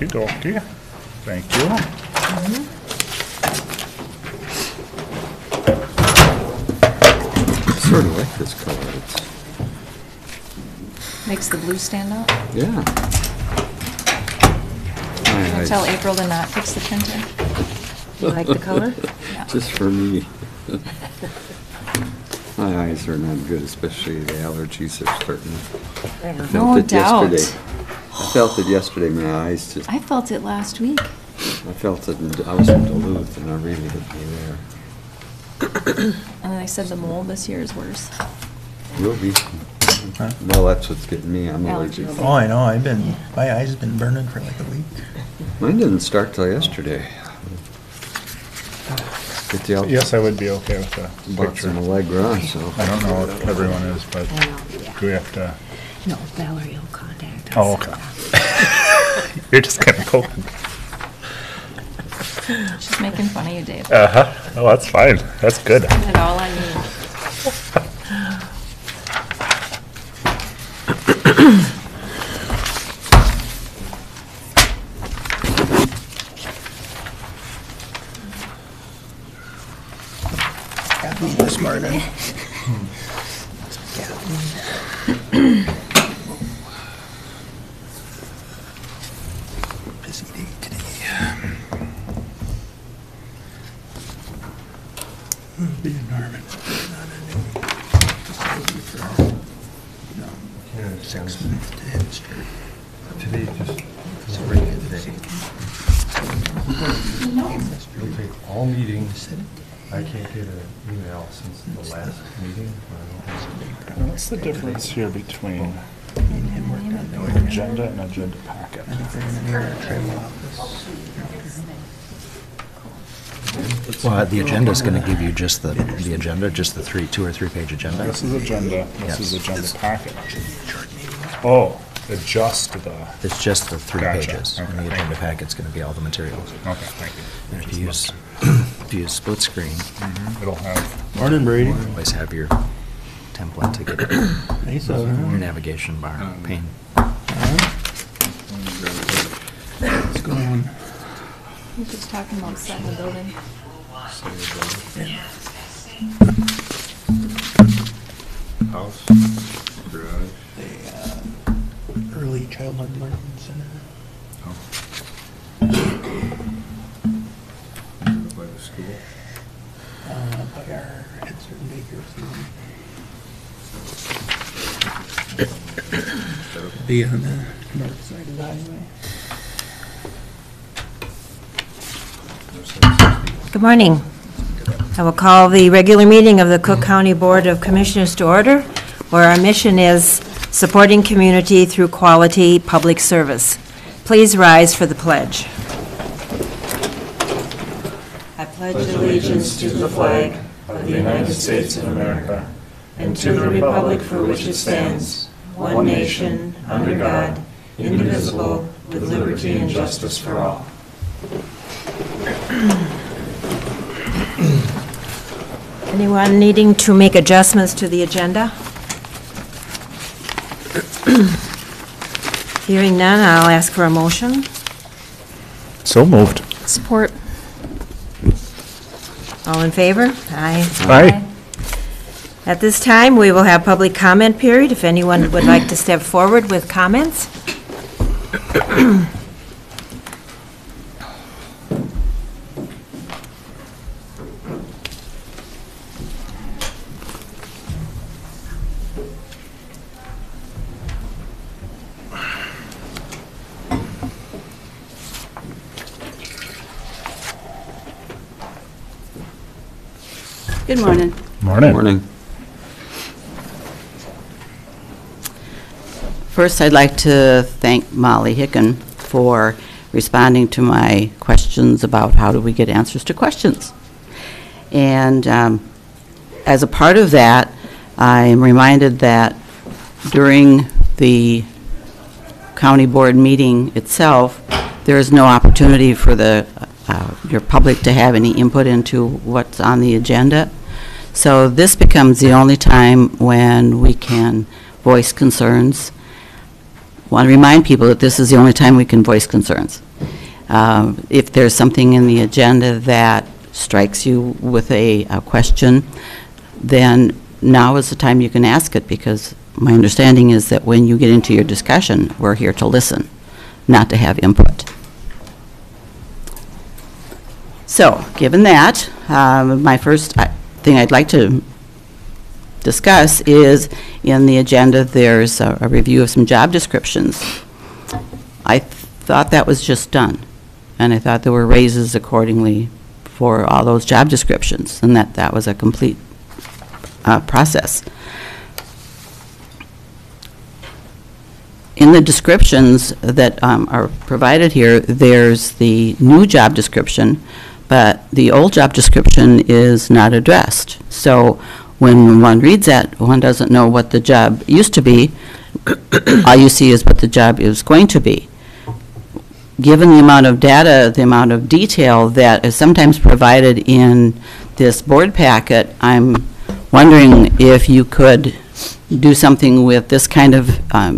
Okie dokie. Thank you. I sort of like this color. Makes the blue stand out. Yeah. I tell April to not fix the printer. You like the color? Yeah. Just for me. My eyes are not good, especially the allergies are starting. I felt No it doubt. yesterday. I felt it yesterday. My eyes just. I felt it last week. I felt it. I was in Duluth, and I really hit me there. And they said the mold this year is worse. Will be. Well, that's what's getting me. I'm allergic. Allergies. Oh, I know, my eyes have been burning for like a week. Mine didn't start till yesterday. Get the Yes, I would be okay with the Bucks picture. and Allegra, so. I don't know what everyone is, but I know, yeah. do we have to? No, Valerie will contact us. Oh, okay. You're just kind of poking. She's making fun of you, Dave. Uh-huh. Oh, that's fine. That's good. Put it all on you. Kathleen this morning. Busy day today. Be Norman. 6 minutes to hit straight. Today, just a regular day. It'll take all meetings. I can't get an email since the last meeting. What's the difference here between And worked on the an agenda and agenda packet? I think they're in the air travel office. Well, the agenda is going to give you just the agenda, just the 2 or 3 page agenda. This is agenda, this is Yes. agenda packet. Oh, adjust the, It's just the 3 Gotcha. pages, and Okay. the agenda packet's going to be all the materials. okay, thank you. And if you use, if you use split screen, It'll have, Morning, Brady. you always have your template to get Nice your out, huh? navigation bar pane. What's going on? He's just talking about setting the building. House, garage. The early childhood learning center. By the school. By our Edson Baker school. Be on the north side of the highway. Good morning. I will call the regular meeting of the Cook County Board of Commissioners to order, where our mission is supporting community through quality public service. Please rise for the pledge. I pledge allegiance to the flag of the United States of America, and to the republic for which it stands, one nation, under God, indivisible, with liberty and justice for all. Anyone needing to make adjustments to the agenda? Hearing none, I'll ask for a motion. So moved. Support. All in favor? Aye. Aye. At this time, we will have public comment period. If anyone would like to step forward with comments. Good morning. Morning. Morning. First, I'd like to thank Molly Hicken for responding to my questions about how do we get answers to questions. And as a part of that, I am reminded that during the county board meeting itself, there is no opportunity for your public to have any input into what's on the agenda. So this becomes the only time when we can voice concerns. want to remind people that this is the only time we can voice concerns. If there's something in the agenda that strikes you with a question, then now is the time you can ask it, because my understanding is that when you get into your discussion, we're here to listen, not to have input. So, given that, my first thing I'd like to discuss is, in the agenda, there's a review of some job descriptions. I thought that was just done, and I thought there were raises accordingly for all those job descriptions, and that was a complete process. In the descriptions that are provided here, there's the new job description, but the old job description is not addressed. So when one reads that, one doesn't know what the job used to be. All you see is what the job is going to be. Given the amount of data, the amount of detail that is sometimes provided in this board packet, I'm wondering if you could do something with this kind of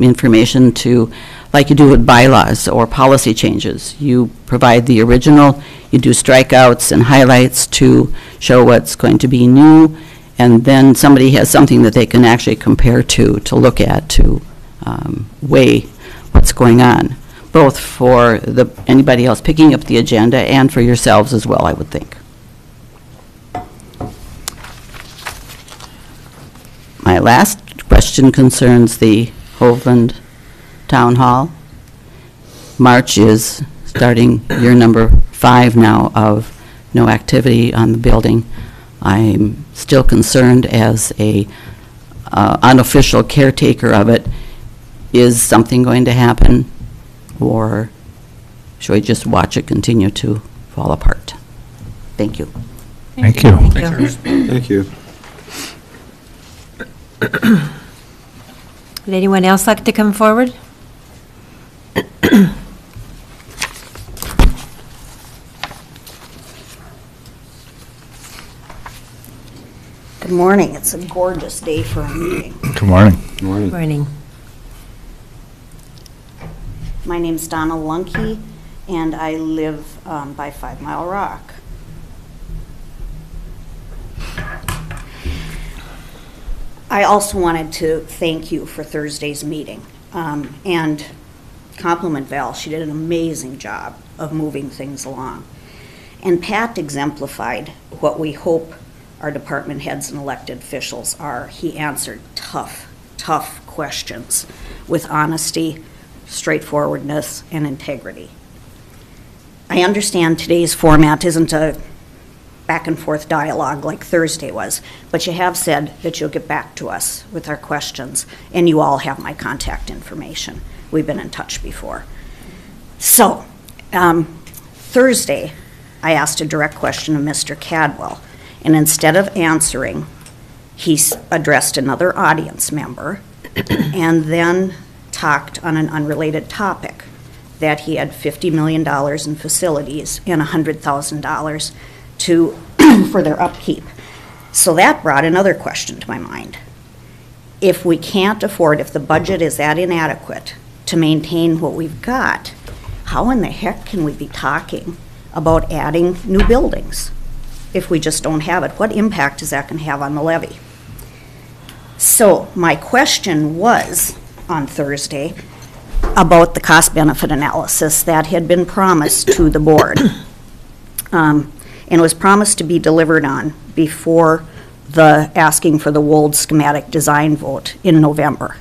information to, like you do with bylaws or policy changes. You provide the original, you do strikeouts and highlights to show what's going to be new, and then somebody has something that they can actually compare to look at, to weigh what's going on, both for anybody else picking up the agenda and for yourselves as well, I would think. My last question concerns the Hoveland Town Hall. March is starting year number 5 now of no activity on the building. I'm still concerned as a unofficial caretaker of it. Is something going to happen, or should we just watch it continue to fall apart? Thank you. Thank you. Thank you. Would anyone else like to come forward? Good morning. It's a gorgeous day for a meeting. Good morning. Good morning. Morning. My name's Donna Lunke, and I live by 5 Mile Rock. I also wanted to thank you for Thursday's meeting and compliment Val. She did an amazing job of moving things along. And Pat exemplified what we hope our department heads and elected officials are. He answered tough questions with honesty, straightforwardness, and integrity. I understand today's format isn't a back and forth dialogue like Thursday was, but you have said that you'll get back to us with our questions, and you all have my contact information. We've been in touch before. So, Thursday, I asked a direct question of Mr. Cadwell, and instead of answering, he addressed another audience member and then talked on an unrelated topic, that he had $50 million in facilities and $100,000 for their upkeep. So that brought another question to my mind. If we can't afford, if the budget is that inadequate to maintain what we've got, how in the heck can we be talking about adding new buildings if we just don't have it? What impact is that going to have on the levy? So my question was on Thursday about the cost-benefit analysis that had been promised to the board. And it was promised to be delivered on before the asking for the Wold schematic design vote in November.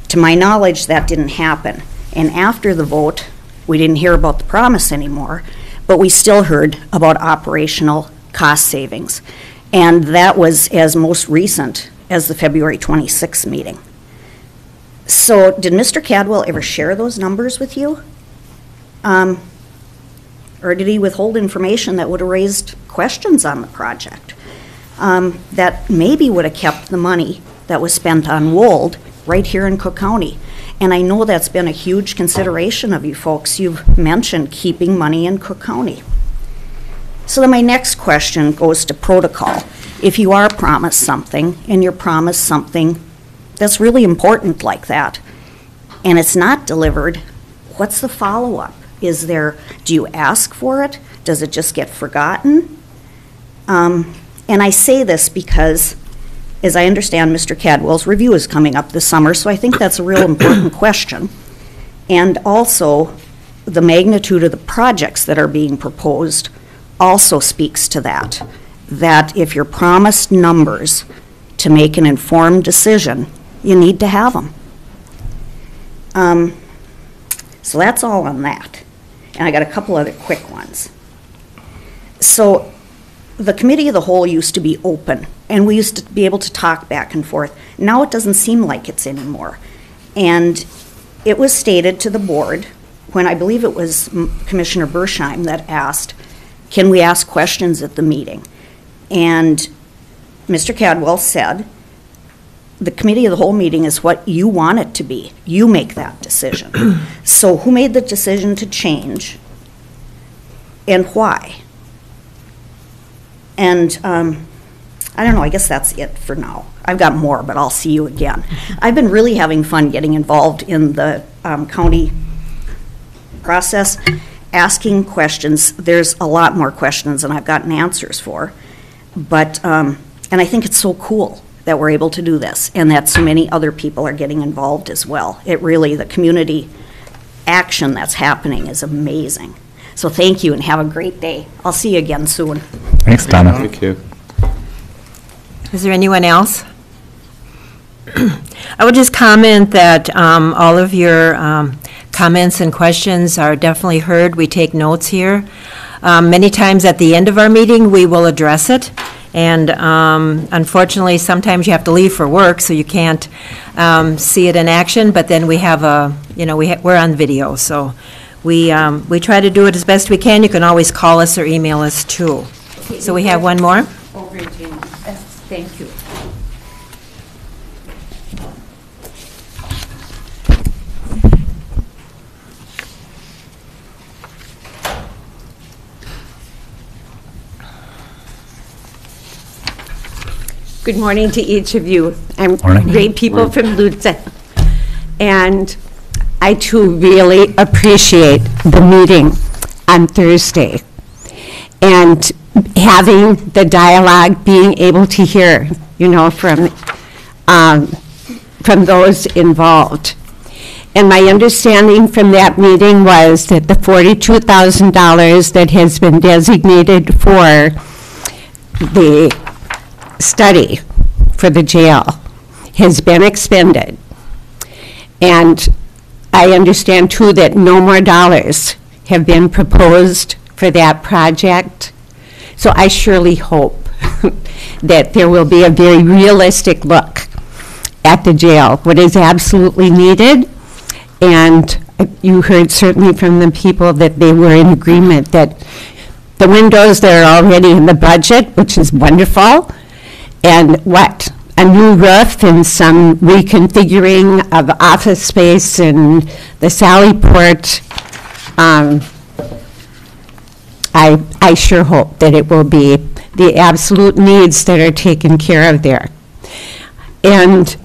To my knowledge, that didn't happen. And after the vote, we didn't hear about the promise anymore, but we still heard about operational cost savings. And that was as most recent as the February 26th meeting. So did Mr. Cadwell ever share those numbers with you? Or did he withhold information that would have raised questions on the project? That maybe would have kept the money that was spent on Wold right here in Cook County. And I know that's been a huge consideration of you folks. You've mentioned keeping money in Cook County. So then my next question goes to protocol. If you are promised something, and you're promised something that's really important like that, and it's not delivered, what's the follow-up? Do you ask for it? Does it just get forgotten? And I say this because, as I understand, Mr. Cadwell's review is coming up this summer, so I think that's a real important question. And also, the magnitude of the projects that are being proposed also speaks to that, that if you're promised numbers to make an informed decision, you need to have them. So that's all on that. And I got a couple other quick ones. So the committee of the whole used to be open, and we used to be able to talk back and forth. Now it doesn't seem like it's anymore. And it was stated to the board, when I believe it was Commissioner Bersheim that asked, can we ask questions at the meeting? And Mr. Cadwell said, the committee of the whole meeting is what you want it to be. You make that decision. So who made the decision to change and why? And I don't know, I guess that's it for now. I've got more, but I'll see you again. I've been really having fun getting involved in the county process, asking questions. There's a lot more questions than I've gotten answers for. But, and I think it's so cool that we're able to do this and that so many other people are getting involved as well. It really, the community action that's happening is amazing. So thank you and have a great day. I'll see you again soon. Thanks, Donna. Thank you. Is there anyone else? I would just comment that all of your comments and questions are definitely heard. We take notes here. Many times at the end of our meeting, we will address it. And unfortunately, sometimes you have to leave for work, so you can't see it in action. But then we have we're on video, so we try to do it as best we can. You can always call us or email us too. So we have one more. Over to you. Thank you. Good morning to each of you. I'm Morning. great people from Lutzen. And I too really appreciate the meeting on Thursday. And having the dialogue, being able to hear, from those involved. And my understanding from that meeting was that the $42,000 that has been designated for the study for the jail has been expended. And I understand too that no more dollars have been proposed for that project. So I surely hope that there will be a very realistic look at the jail, what is absolutely needed. And you heard certainly from the people that they were in agreement that the windows that are already in the budget, which is wonderful, and a new roof and some reconfiguring of office space in the Sallyport. I sure hope that it will be the absolute needs that are taken care of there. And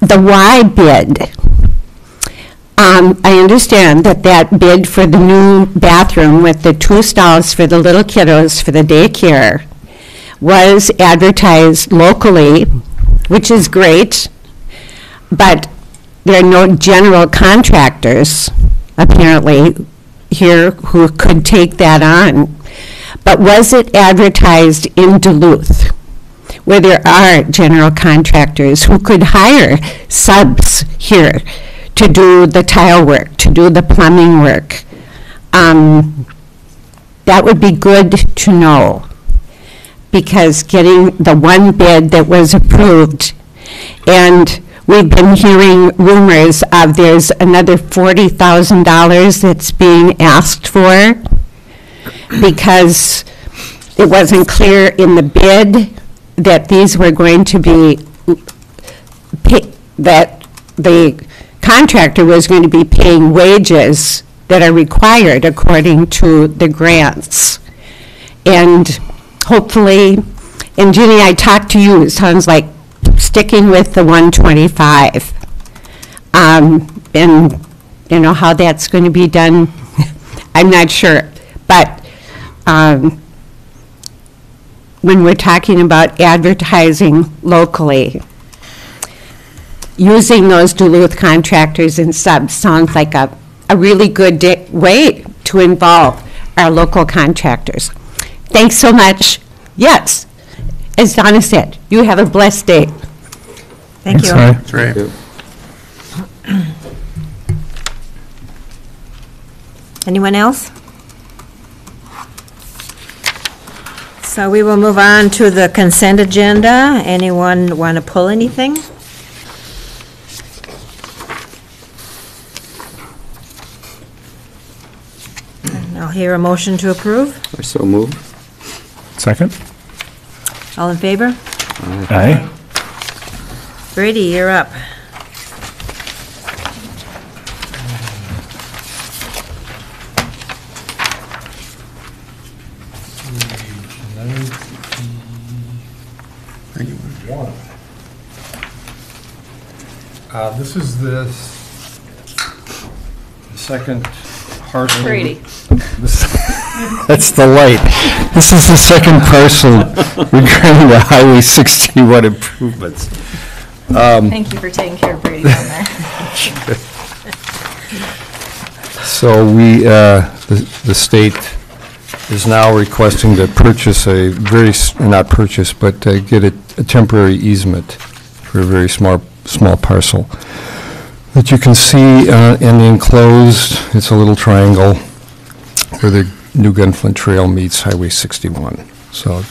the Y bid, I understand that bid for the new bathroom with the 2 stalls for the little kiddos for the daycare was advertised locally, which is great, but there are no general contractors, apparently, here who could take that on. But was it advertised in Duluth, where there are general contractors who could hire subs here to do the tile work, to do the plumbing work? That would be good to know, because getting the one bid that was approved, and we've been hearing rumors of there's another $40,000 that's being asked for, because it wasn't clear in the bid that these were going to be, that the contractor was going to be paying wages that are required according to the grants. And hopefully, and Ginny, I talked to you, it sounds like sticking with the 125. and, you know, how that's going to be done, I'm not sure. But when we're talking about advertising locally, using those Duluth contractors and subs sounds like a really good way to involve our local contractors. Thanks so much. Yes, as Donna said, you have a blessed day. Thank you. That's right. Anyone else? So we will move on to the consent agenda. Anyone want to pull anything? I'll hear a motion to approve. I so move. Second? All in favor? Aye. Brady, you're up. This is the second parcel. Brady. That's the light. This is the second parcel regarding the Highway 61 improvements. Thank you for taking care of Brady down there. So we, the state is now requesting to purchase not purchase, but get a temporary easement for a very small parcel. That you can see in the enclosed, it's a little triangle where the New Gunflint Trail meets Highway 61. So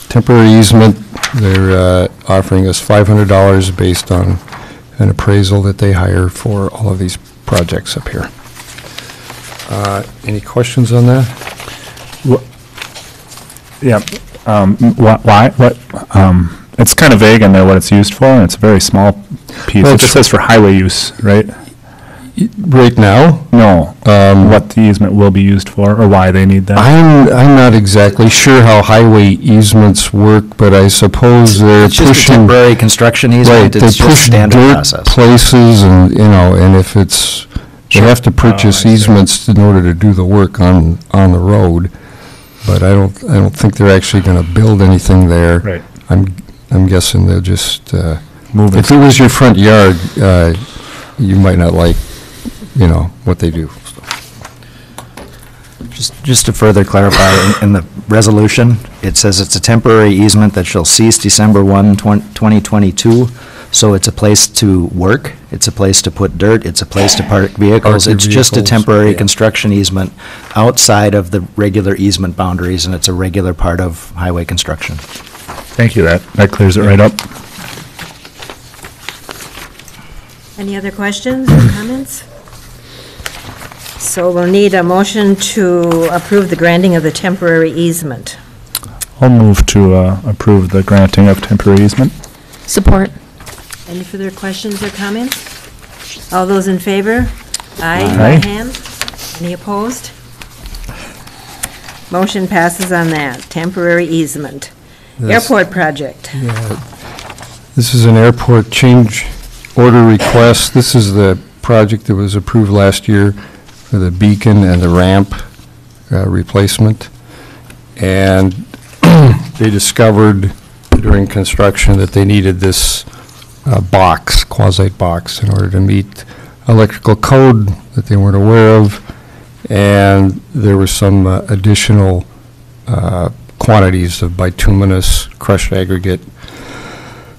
temporary easement, they're offering us $500 based on an appraisal that they hire for all of these projects up here. Any questions on that? Yeah. Why? What? It's kind of vague in there what it's used for, and it's a very small piece. Well, It just says for highway use, right? Right now? No. What the easement will be used for, or why they need that. I'm not exactly sure how highway easements work, but I suppose they're It's just a pushing. temporary construction Right, easement. they It's just push standard dirt process. places and, and if it's, they Sure. have to purchase I see. easements in order to do the work on the road. But I don't think they're actually going to build anything there. Right. I'm guessing they'll just, Move if it. it was your front yard, you might not like, what they do. Just to further clarify, in the resolution, it says it's a temporary easement that shall cease December 1, 2022. So it's a place to work, it's a place to put dirt, it's a place to park vehicles. your It's just a vehicles, temporary yeah. construction easement outside of the regular easement boundaries, and it's a regular part of highway construction. Thank you, that clears it right up. Any other questions or comments? So we'll need a motion to approve the granting of the temporary easement. I'll move to approve the granting of temporary easement. Support. Any further questions or comments? All those in favor? Aye. Aye. By hand. Any opposed? Motion passes on that. Temporary easement. This- Airport project. This is an airport change order request. This is the project that was approved last year for the beacon and the ramp replacement. And they discovered during construction that they needed this box, quasi-box, in order to meet electrical code that they weren't aware of. And there were some additional quantities of bituminous crushed aggregate,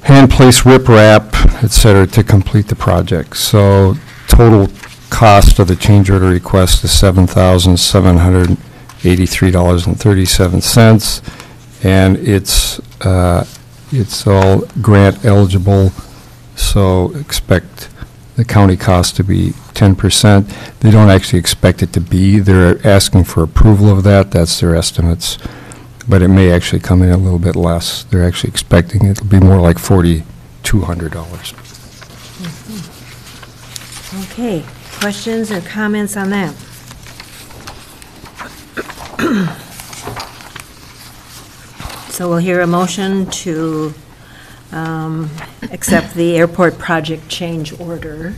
hand-placed riprap, et cetera, to complete the project. So total cost of the change order request is $7,783.37, and it's all grant eligible, so expect the county cost to be 10%. They don't actually expect it to be. They're asking for approval of that. That's their estimates. But it may actually come in a little bit less. They're actually expecting it to be more like $4,200. Okay, questions or comments on that? So we'll hear a motion to accept the airport project change order.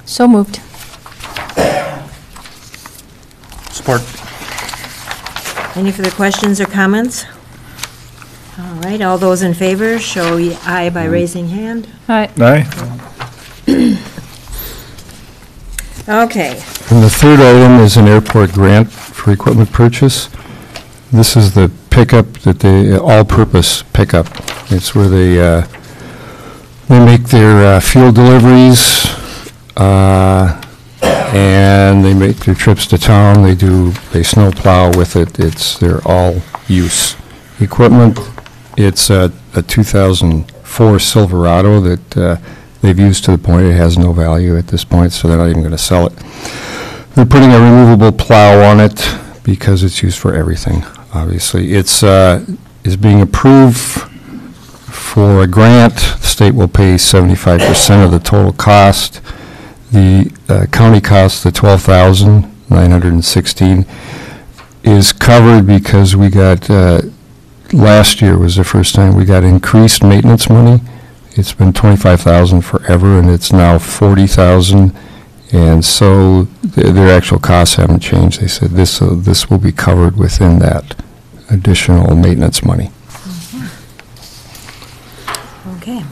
So moved. Support. Any further questions or comments? All right, all those in favor, show aye by raising hand. Aye. Aye. Okay, And the third item is an airport grant for equipment purchase. This is the pickup that they, all-purpose pickup. It's where they make their fuel deliveries, and they make their trips to town. They snow plow with it. It's their all-use equipment. It's a 2004 Silverado that they've used to the point it has no value at this point, so they're not even going to sell it. They're putting a removable plow on it because it's used for everything, obviously. It's is being approved for a grant. The state will pay 75% of the total cost. The county cost, the $12,916, is covered because we got, last year was the first time we got increased maintenance money. It's been $25,000 forever, and it's now $40,000. And so their actual costs haven't changed. They said this will be covered within that additional maintenance money. okay.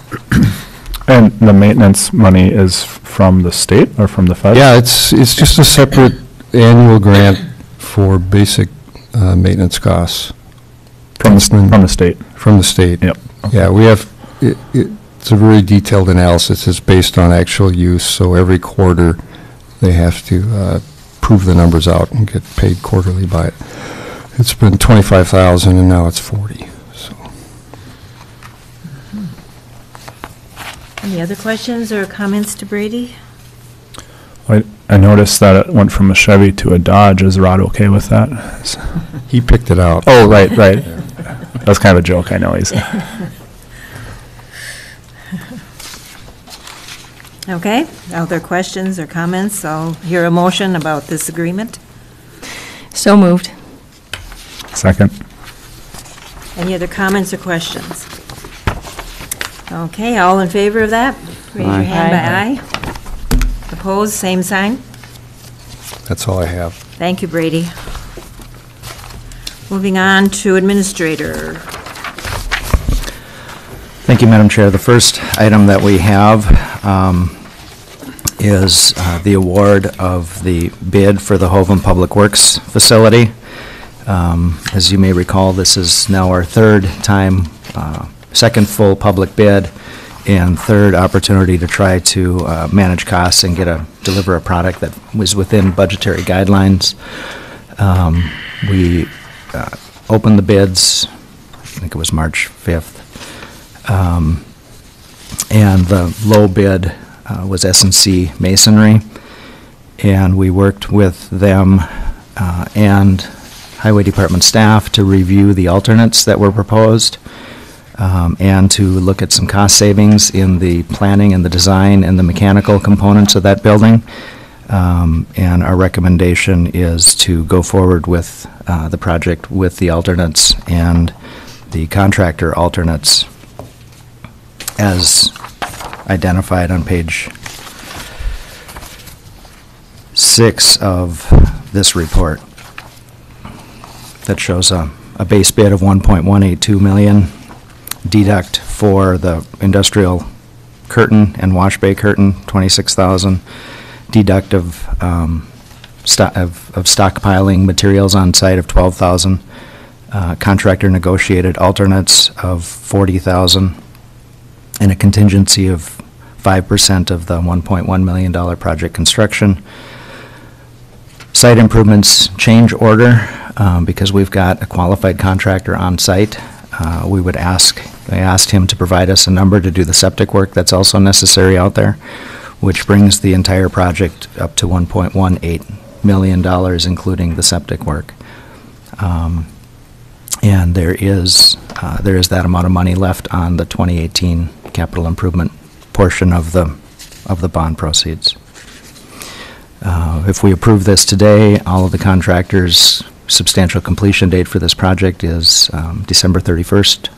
And the maintenance money is from the state or from the feds? Yeah, it's just a separate annual grant for basic maintenance costs. From the state? From the state. Yep. Okay. Yeah, we have, it's a very detailed analysis. It's based on actual use, so every quarter they have to prove the numbers out and get paid quarterly by it. It's been $25,000 and now it's $40,000. So. Any other questions or comments to Brady? I noticed that it went from a Chevy to a Dodge. Is Rod okay with that? He picked it out. Oh, right. That's kind of a joke, I know. Okay, other questions or comments? I'll hear a motion about this agreement. So moved. Second. Any other comments or questions? Okay, all in favor of that? Raise your hand by aye. Opposed, same sign. That's all I have. Thank you, Brady. Moving on to Administrator. Thank you, Madam Chair. The first item that we have is the award of the bid for the Hovum Public Works facility. As you may recall, this is now our third time, second full public bid, and third opportunity to try to manage costs and deliver a product that was within budgetary guidelines. We opened the bids, I think it was March 5th, and the low bid was S&C Masonry, and we worked with them and Highway Department staff to review the alternates that were proposed, and to look at some cost savings in the planning and the design and the mechanical components of that building. And our recommendation is to go forward with the project with the alternates and the contractor alternates as identified on page 6 of this report that shows a base bid of $1.182 million, deduct for the industrial curtain and wash bay curtain, $26,000, deduct of stockpiling materials on site of $12,000, contractor negotiated alternates of $40,000, and a contingency of 5% of the $1.1 million project construction. Site improvements change order, because we've got a qualified contractor on site. I asked him to provide us a number to do the septic work that's also necessary out there, which brings the entire project up to $1.18 million, including the septic work. And there is that amount of money left on the 2018 capital improvement portion of the bond proceeds. If we approve this today, all of the contractors' substantial completion date for this project is December 31st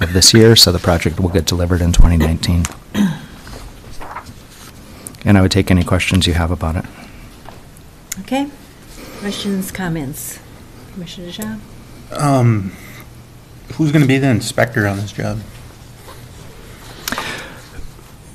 of this year, so the project will get delivered in 2019. And I would take any questions you have about it. Okay. Questions, comments? Commissioner Shaw? Who's going to be the inspector on this job?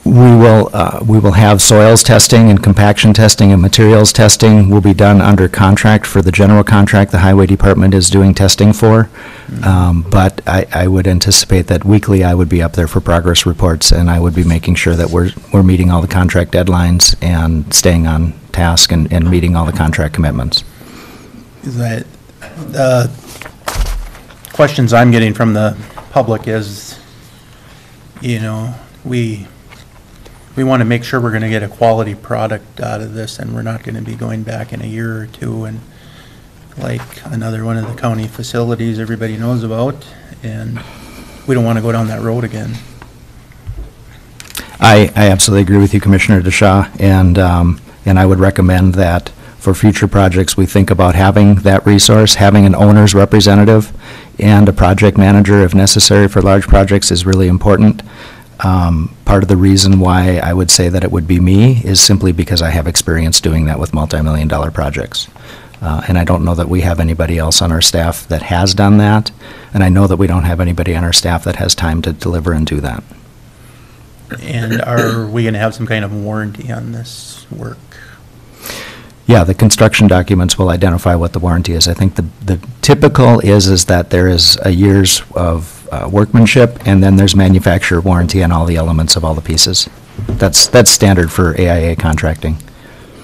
We will have soils testing and compaction testing and materials testing will be done under contract for the general contract the Highway Department is doing testing for. But I would anticipate that weekly I would be up there for progress reports, and I would be making sure that we're meeting all the contract deadlines and staying on task and meeting all the contract commitments. Is that, questions I'm getting from the public is, you know, we want to make sure we're going to get a quality product out of this, and we're not going to be going back in a year or two and like another one of the county facilities everybody knows about, and we don't want to go down that road again. I absolutely agree with you, Commissioner DeShaw, and I would recommend that for future projects, we think about having that resource, having an owner's representative and a project manager if necessary for large projects is really important. Part of the reason why I would say that it would be me is simply because I have experience doing that with multi-million-dollar projects. And I don't know that we have anybody else on our staff that has done that, and I know that we don't have anybody on our staff that has time to deliver and do that. And are we going to have some kind of warranty on this work? Yeah, the construction documents will identify what the warranty is. I think the typical is that there is a year's of workmanship, and then there's manufacturer warranty on all the elements of all the pieces. That's standard for AIA contracting.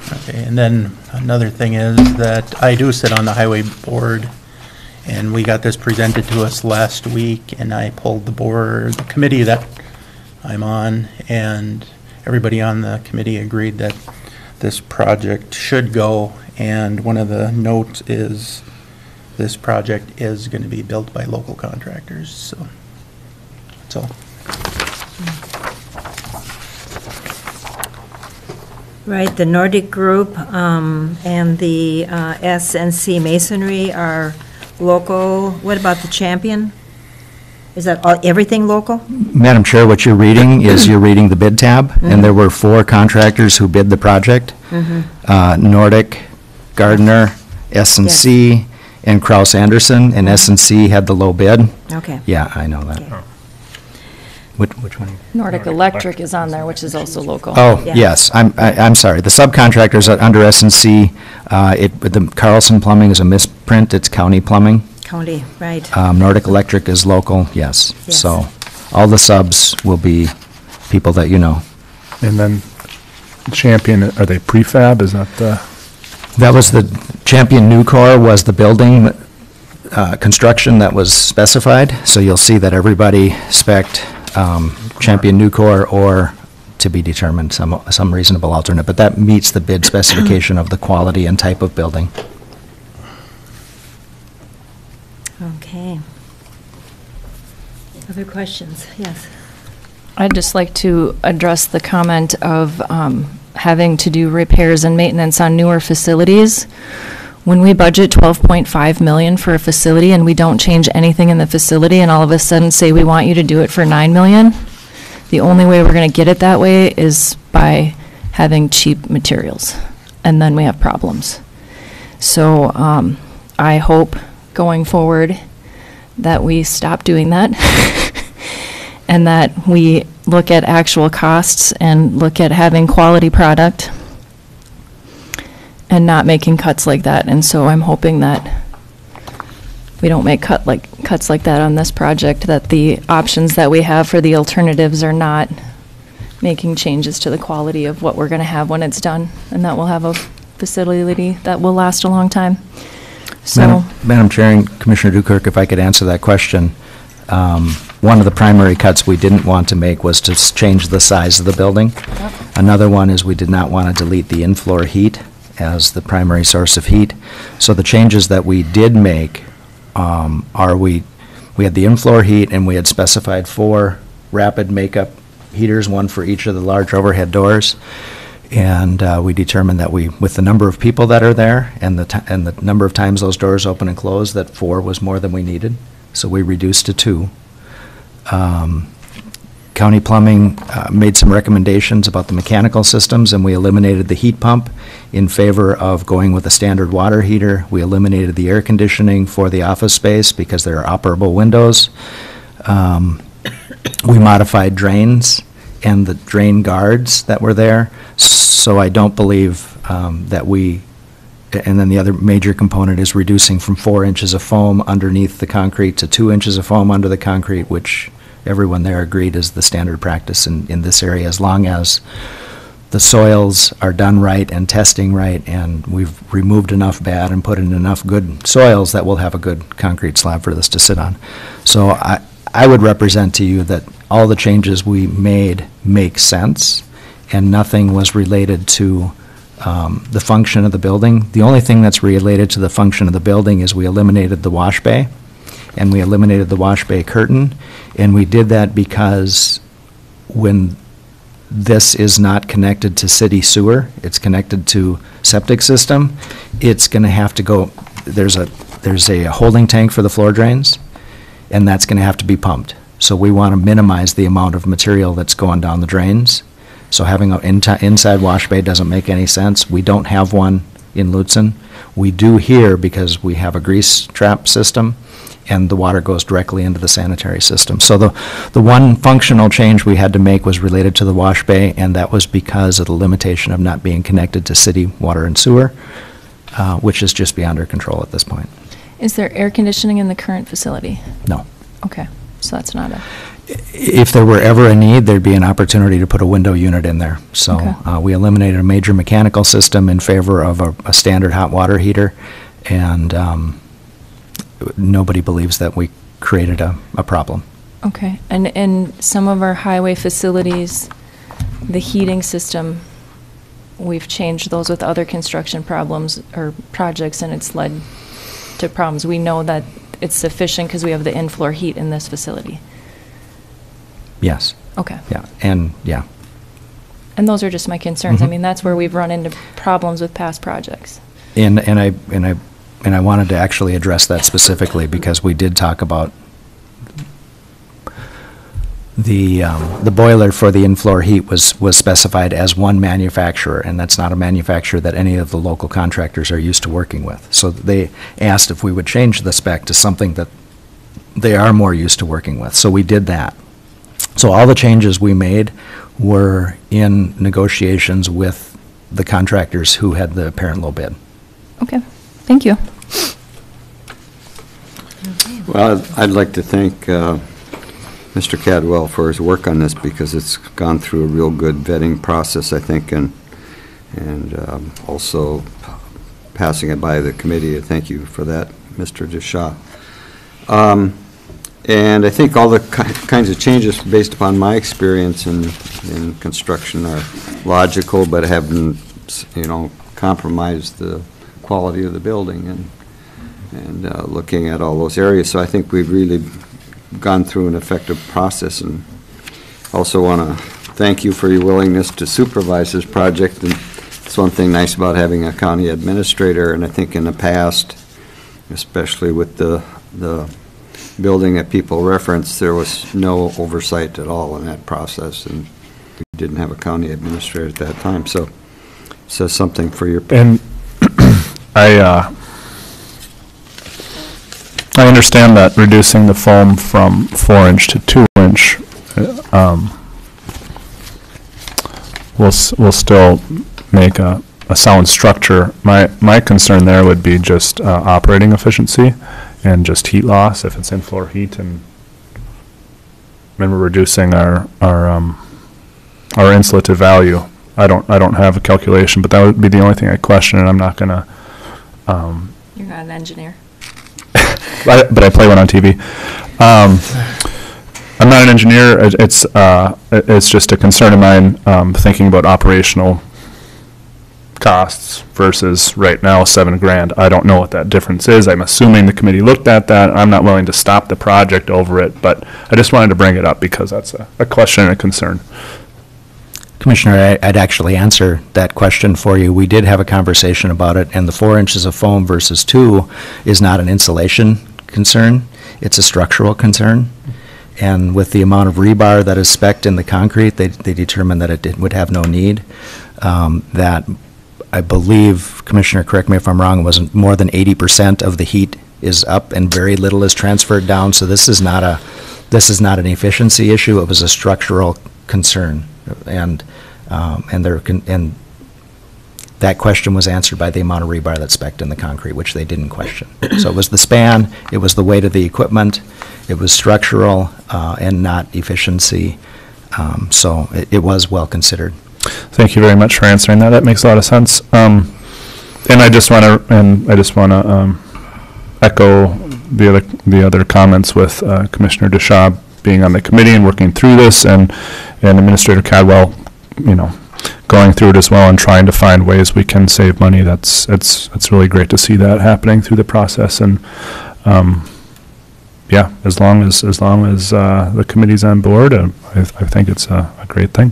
Okay, and then another thing is that I do sit on the highway board, and we got this presented to us last week, and I pulled the committee that I'm on, and everybody on the committee agreed that this project should go, and one of the notes is this project is going to be built by local contractors, so that's all. Right, the Nordic Group and the SNC Masonry are local. What about the Champion? Is that everything local? Madam Chair, what you're reading is you're reading the bid tab, and there were 4 contractors who bid the project. Nordic, Gardner, S&C, and Kraus Anderson, and S&C had the low bid. Okay. Yeah, I know that. Okay. Which one? Nordic Electric is on there, which is also local. Oh, Yeah. yes, I'm sorry. The subcontractors under S&C, the Carlson Plumbing is a misprint, it's County Plumbing. County, right. Nordic Electric is local, yes. Yes. So all the subs will be people that you know. And then Champion, are they prefab? Is that the? That was the Champion Nucor was the building construction that was specified. So you'll see that everybody spec'd Champion Nucor or to be determined some reasonable alternate. But that meets the bid specification of the quality and type of building. Okay. Other questions? Yes. I'd just like to address the comment of having to do repairs and maintenance on newer facilities. When we budget $12.5 million for a facility and we don't change anything in the facility and all of a sudden say we want you to do it for $9 million, the only way we're going to get it that way is by having cheap materials, and then we have problems. So I hope going forward that we stop doing that and that we look at actual costs and look at having quality product and not making cuts like that. And so I'm hoping that we don't make cuts like that on this project, that the options that we have for the alternatives are not making changes to the quality of what we're going to have when it's done, and that we'll have a facility that will last a long time. So, Madam Chair and Commissioner Dukirk, if I could answer that question. One of the primary cuts we didn't want to make was to change the size of the building. Yep. Another one is we did not want to delete the in-floor heat as the primary source of heat. So the changes that we did make we had the in-floor heat, and we had specified 4 rapid makeup heaters, 1 for each of the large overhead doors. And we determined that with the number of people that are there and the number of times those doors open and close, that 4 was more than we needed. So we reduced to 2. County Plumbing made some recommendations about the mechanical systems, and we eliminated the heat pump in favor of going with a standard water heater. We eliminated the air conditioning for the office space because there are operable windows. We modified drains and the drain guards that were there, so I don't believe that we, and then the other major component is reducing from 4 inches of foam underneath the concrete to 2 inches of foam under the concrete, which everyone there agreed is the standard practice in this area, as long as the soils are done right and testing right, and we've removed enough bad and put in enough good soils that we'll have a good concrete slab for this to sit on. So I would represent to you that all the changes we made make sense, and nothing was related to the function of the building. The only thing that's related to the function of the building is we eliminated the wash bay, and we eliminated the wash bay curtain, and we did that because when this is not connected to city sewer, it's connected to septic system, it's going to have to go, there's a holding tank for the floor drains, and that's going to have to be pumped. So we want to minimize the amount of material that's going down the drains. So having an inside wash bay doesn't make any sense. We don't have one in Lutsen. We do here because we have a grease trap system, and the water goes directly into the sanitary system. So the one functional change we had to make was related to the wash bay, and that was because of the limitation of not being connected to city water and sewer, which is just beyond our control at this point. Is there air conditioning in the current facility? No. Okay, so that's not a, If there were ever a need, there'd be an opportunity to put a window unit in there. So Okay. we eliminated a major mechanical system in favor of a standard hot water heater, and nobody believes that we created a problem. okay. And in some of our highway facilities, the heating system, we've changed those with other construction problems or projects, and it's led to problems. We know that it's sufficient because we have the in-floor heat in this facility. Yes. Okay. Yeah. And yeah. And those are just my concerns. I Mhm. mean, that's where we've run into problems with past projects. And I wanted to actually address that specifically because we did talk about the boiler for the in-floor heat was specified as one manufacturer, and that's not a manufacturer that any of the local contractors are used to working with. So they asked if we would change the spec to something that they are more used to working with. So we did that. So all the changes we made were in negotiations with the contractors who had the apparent low bid. Okay, thank you. Well, I'd like to thank Mr. Cadwell for his work on this, because it's gone through a real good vetting process, I think, and also passing it by the committee. Thank you for that, Mr. Deshaw. And I think all the kinds of changes based upon my experience in construction are logical, but haven't, compromised the quality of the building and looking at all those areas. So I think we've really gone through an effective process, and also want to thank you for your willingness to supervise this project. And it's one thing nice about having a county administrator, and I think in the past, especially with the building that people referenced, there was no oversight at all in that process, and we didn't have a county administrator at that time. So it says something for your... And I understand that reducing the foam from 4-inch to 2-inch will still make a sound structure. My concern there would be just operating efficiency and just heat loss if it's in-floor heat, and remember reducing our insulative value. I don't have a calculation, but that would be the only thing I question, and I'm not gonna. You're not an engineer. But I play one on TV. I'm not an engineer. It's just a concern of mine, thinking about operational costs versus right now $7,000. I don't know what that difference is. I'm assuming the committee looked at that. I'm not willing to stop the project over it, but I just wanted to bring it up because that's a question and a concern. Commissioner, I'd actually answer that question for you. We did have a conversation about it, and the 4 inches of foam versus 2 is not an insulation concern. It's a structural concern. And with the amount of rebar that is spec'd in the concrete, they determined that it would have no need. That, I believe, Commissioner, correct me if I'm wrong, was more than 80% of the heat is up and very little is transferred down. So this is not an efficiency issue. It was a structural concern. And that question was answered by the amount of rebar that's spec'd in the concrete, which they didn't question. So it was the span, it was the weight of the equipment, it was structural and not efficiency. So it was well considered. Thank you very much for answering that. That makes a lot of sense. And I just want to echo the other comments with Commissioner DeShaw being on the committee and working through this, and Administrator Cadwell, going through it as well and trying to find ways we can save money. It's really great to see that happening through the process. And yeah, as long as the committee's on board, I think it's a great thing.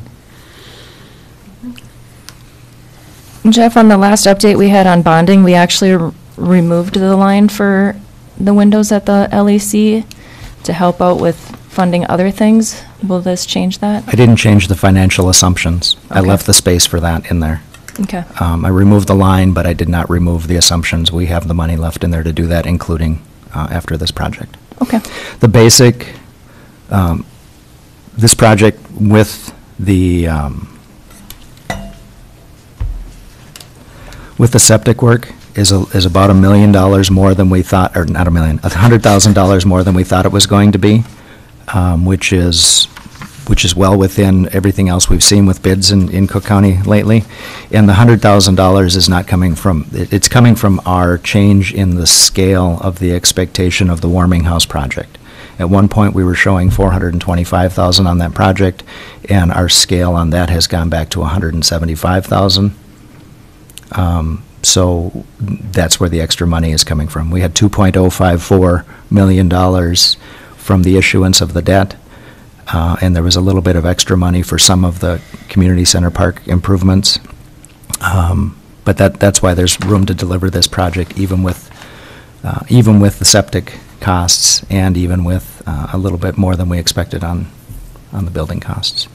Jeff, on the last update we had on bonding, we actually removed the line for the windows at the LEC to help out with funding other things. Will this change that? I didn't change the financial assumptions. I Okay. left the space for that in there. Okay. I removed the line, but I did not remove the assumptions. We have the money left in there to do that, including after this project. Okay. The basic, this project with the septic work is about $1 million more than we thought, or not $1 million, $100,000 more than we thought it was going to be, which is well within everything else we've seen with bids in Cook County lately. And the $100,000 is not coming from, it's coming from our change in the scale of the expectation of the warming house project. At one point, we were showing $425,000 on that project, and our scale on that has gone back to $175,000. So that's where the extra money is coming from. We had $2.054 million from the issuance of the debt, and there was a little bit of extra money for some of the community center park improvements. But that's why there's room to deliver this project, even with the septic costs and even with a little bit more than we expected on the building costs.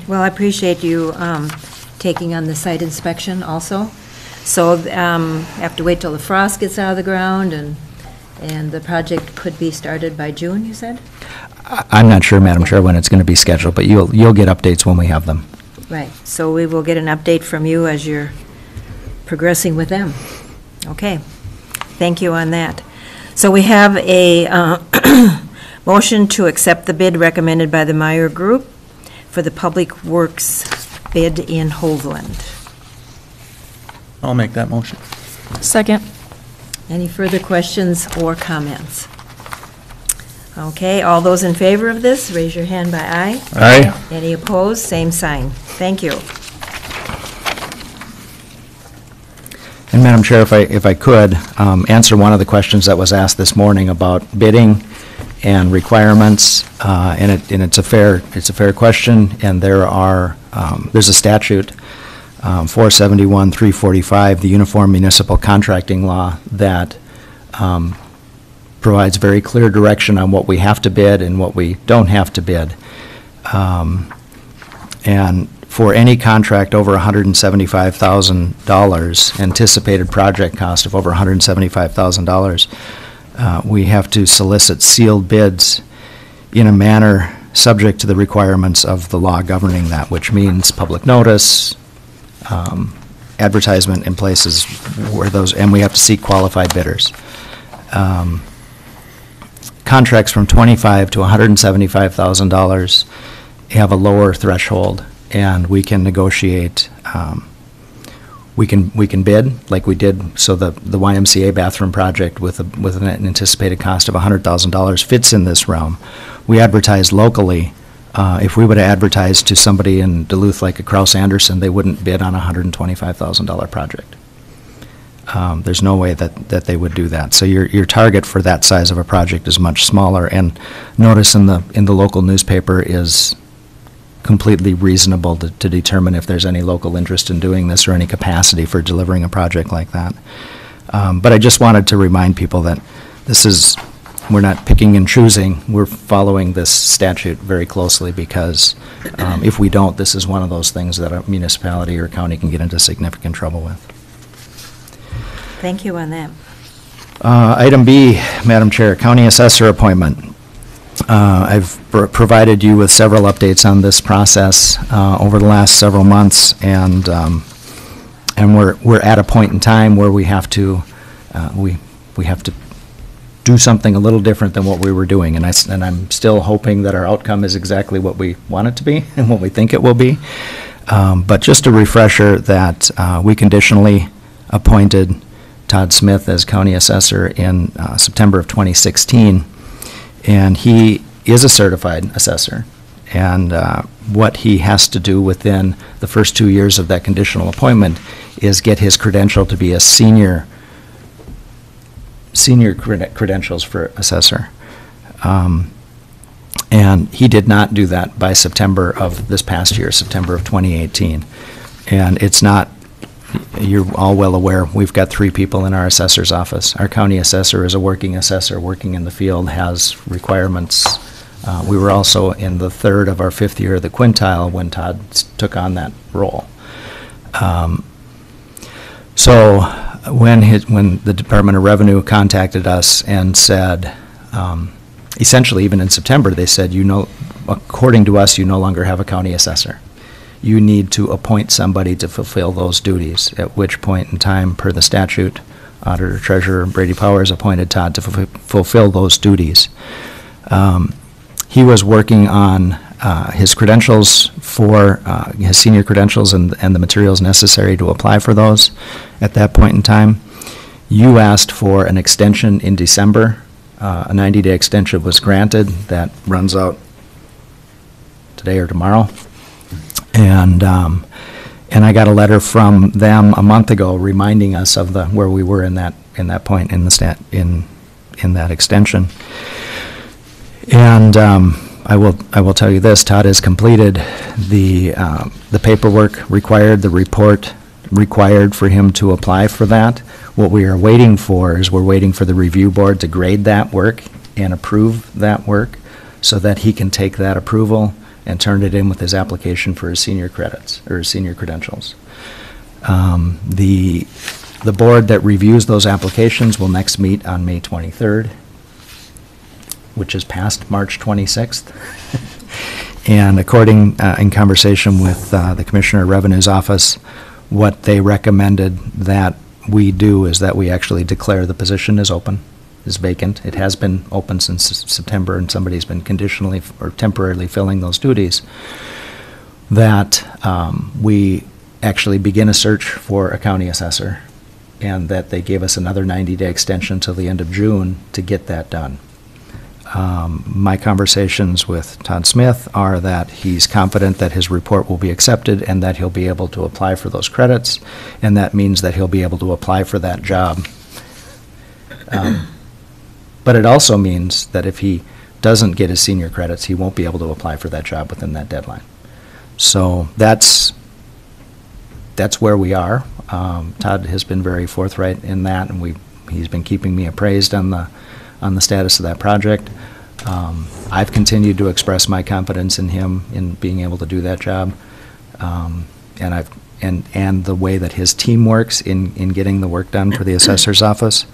Well, I appreciate you taking on the site inspection also. So have to wait till the frost gets out of the ground, and the project could be started by June, you said? I'm not sure, Madam Chair, when it's going to be scheduled, but you'll get updates when we have them. Right, so we will get an update from you as you're progressing with them. Okay, thank you on that. So we have a motion to accept the bid recommended by the Meyer Group for the Public Works bid in Hoveland. I'll make that motion. Second. Any further questions or comments? Okay, all those in favor of this, raise your hand by aye. Aye. Any opposed, same sign. Thank you. And Madam Chair, if I could, answer one of the questions that was asked this morning about bidding and requirements, and it's a fair question, and there's a statute, 471-345, the Uniform Municipal Contracting Law, that provides very clear direction on what we have to bid and what we don't have to bid. And for any contract over $175,000, anticipated project cost of over $175,000, we have to solicit sealed bids in a manner subject to the requirements of the law governing that, which means public notice, advertisement in places where those, and we have to seek qualified bidders. Contracts from $25,000 to $175,000 have a lower threshold, and we can negotiate. We can bid like we did. So the YMCA bathroom project with an anticipated cost of $100,000 fits in this realm. We advertise locally. If we would have advertised to somebody in Duluth like a Kraus Anderson, they wouldn't bid on a $125,000 project. There's no way that they would do that. So your target for that size of a project is much smaller, and notice in the local newspaper is completely reasonable to determine if there's any local interest in doing this or any capacity for delivering a project like that. But I just wanted to remind people that we're not picking and choosing, we're following this statute very closely because if we don't, this is one of those things that a municipality or county can get into significant trouble with. Thank you on that. Item B, Madam Chair, County Assessor appointment. I've provided you with several updates on this process over the last several months, and we're at a point in time where we have to do something a little different than what we were doing, and I'm still hoping that our outcome is exactly what we want it to be and what we think it will be. But just a refresher that we conditionally appointed Todd Smith as county assessor in September of 2016, and he is a certified assessor. And what he has to do within the first 2 years of that conditional appointment is get his credential to be a senior credentials for assessor. And he did not do that by September of this past year, September of 2018. And it's not, you're all well aware, we've got 3 people in our assessor's office. Our county assessor is a working assessor, working in the field, has requirements. We were also in the 3rd of our 5th year of the quintile when Todd took on that role. So when the Department of Revenue contacted us and said, essentially even in September, they said, according to us, you no longer have a county assessor. You need to appoint somebody to fulfill those duties, at which point in time, per the statute, Auditor Treasurer Brady Powers appointed Todd to fulfill those duties. He was working on his credentials for his senior credentials and the materials necessary to apply for those at that point in time. You asked for an extension in December. A 90-day extension was granted. That runs out today or tomorrow. And I got a letter from them a month ago reminding us of where we were in that point in that extension. And I will tell you this: Todd has completed the paperwork required, the report required for him to apply for that. What we are waiting for is we're waiting for the review board to grade that work and approve that work, so that he can take that approval and turn it in with his application for his senior credits or his senior credentials. The board that reviews those applications will next meet on May 23rd. Which is past March 26th. And according, in conversation with the Commissioner of Revenue's office, what they recommended that we do is that we actually declare the position is open, is vacant. It has been open since September, and somebody's been conditionally or temporarily filling those duties. That we actually begin a search for a county assessor, and that they gave us another 90-day extension till the end of June to get that done. My conversations with Todd Smith are that he's confident that his report will be accepted and that he'll be able to apply for those credits, and that means that he'll be able to apply for that job. But it also means that if he doesn't get his senior credits, he won't be able to apply for that job within that deadline. So that's where we are. Todd has been very forthright in that, and he's been keeping me appraised on the status of that project. I've continued to express my confidence in him in being able to do that job, and the way that his team works in getting the work done for the assessor's office.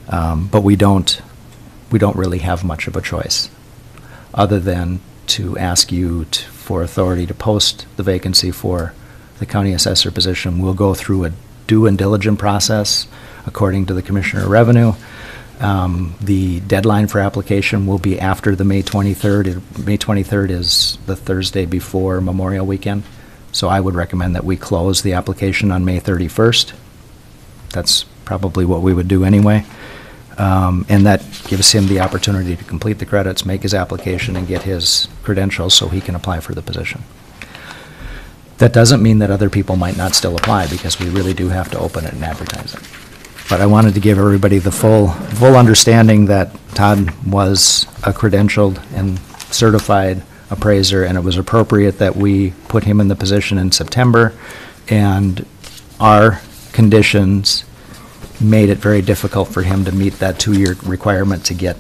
But we don't really have much of a choice, other than to ask you for authority to post the vacancy for the county assessor position. We'll go through a due and diligent process according to the Commissioner of Revenue. The deadline for application will be after the May 23rd. May 23rd is the Thursday before Memorial Weekend. So I would recommend that we close the application on May 31st. That's probably what we would do anyway. And that gives him the opportunity to complete the credits, make his application, and get his credentials so he can apply for the position. That doesn't mean that other people might not still apply, because we really do have to open it and advertise it. But I wanted to give everybody the full understanding that Todd was a credentialed and certified appraiser, and it was appropriate that we put him in the position in September, and our conditions made it very difficult for him to meet that 2-year requirement to get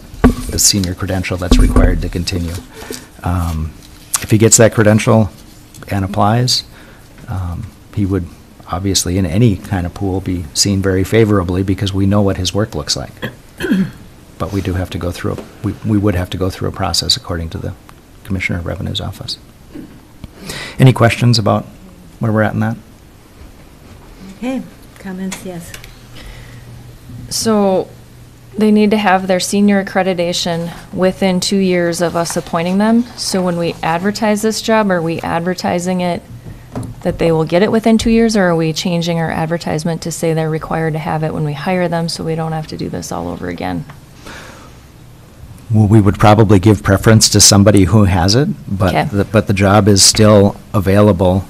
the senior credential that's required to continue. If he gets that credential and applies, he would obviously in any kind of pool be seen very favorably because we know what his work looks like. But we do have to go through, we would have to go through a process according to the Commissioner of Revenue's office. Any questions about where we're at in that? Okay, comments, yes. So they need to have their senior accreditation within 2 years of us appointing them. So when we advertise this job, are we advertising it that they will get it within 2 years, or are we changing our advertisement to say they're required to have it when we hire them so we don't have to do this all over again? Well, we would probably give preference to somebody who has it, but Okay. but the job is still available.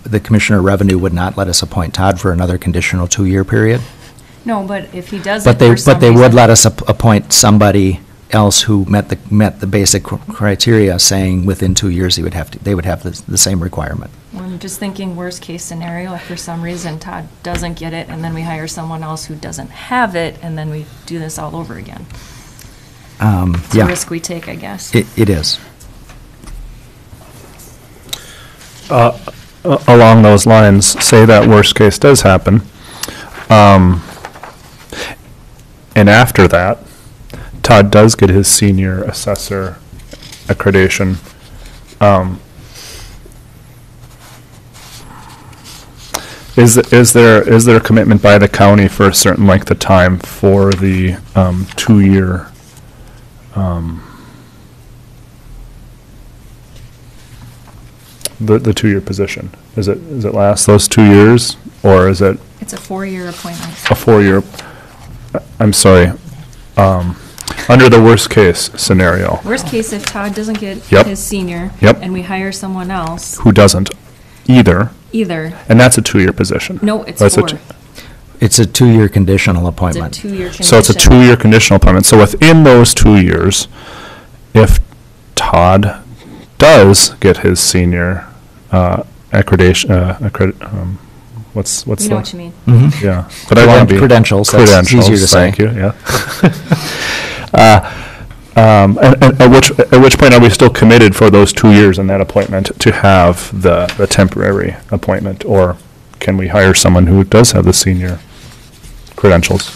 The Commissioner of Revenue would not let us appoint Todd for another conditional 2-year period. No, but if he does But they would let us appoint somebody else who met the basic criteria, saying within 2 years they would have the same requirement. I'm just thinking worst case scenario, if for some reason Todd doesn't get it and then we hire someone else who doesn't have it and then we do this all over again. It's a Yeah, risk we take, I guess. it is. Along those lines, say that worst case does happen, and after that, Todd does get his senior assessor accreditation. Is there a commitment by the county for a certain length of time for the 2-year? The 2-year position? Is it last those 2 years, or is it It's a 4-year appointment. a 4-year? I'm sorry. Under the worst case scenario, Worst case, if Todd doesn't get Yep. his senior. Yep. And we hire someone else, who doesn't either, either, and that's a 2-year position. no, it's That's a 4. t- It's a 2-year conditional It's a appointment. 2-year condition. So it's a 2-year conditional appointment. So within those 2 years, if Todd does get his senior accreditation, what's You the? know what you mean. Mhm. Yeah, but I want to be. Credentials, that's easier to Credentials, say. thank you, yeah. And at which point are we still committed for those 2 years in that appointment to have the temporary appointment? Or can we hire someone who does have the senior credentials?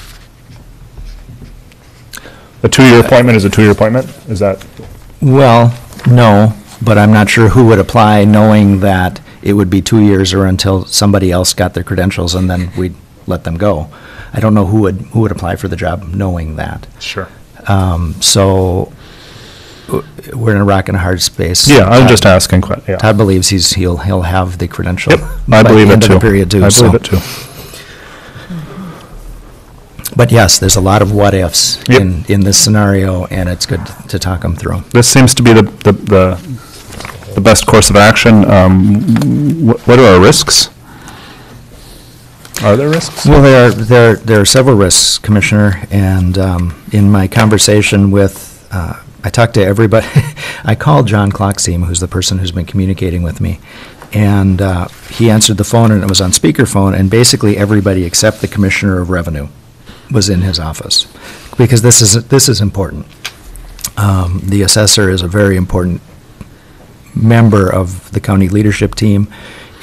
A 2-year appointment is a 2-year appointment? Is that? Well, no, but I'm not sure who would apply knowing that it would be 2 years or until somebody else got their credentials and then we'd let them go. I don't know who would apply for the job knowing that. Sure. So we're in a rock and a hard space. Yeah, I'm Todd- just asking, yeah. Todd believes he'll have the credential. Yep, I by the believe it end of the too. period too, I so- believe it too. But yes, there's a lot of what-ifs Yep. in this scenario, and it's good to talk them through. This seems to be the best course of action. What are our risks? Are there risks? Well, there are several risks, Commissioner, and in my conversation with, I talked to everybody, I called John Klockseam, who's the person who's been communicating with me, and he answered the phone, and it was on speakerphone, and basically everybody except the Commissioner of Revenue was in his office, because this is important. The assessor is a very important member of the county leadership team,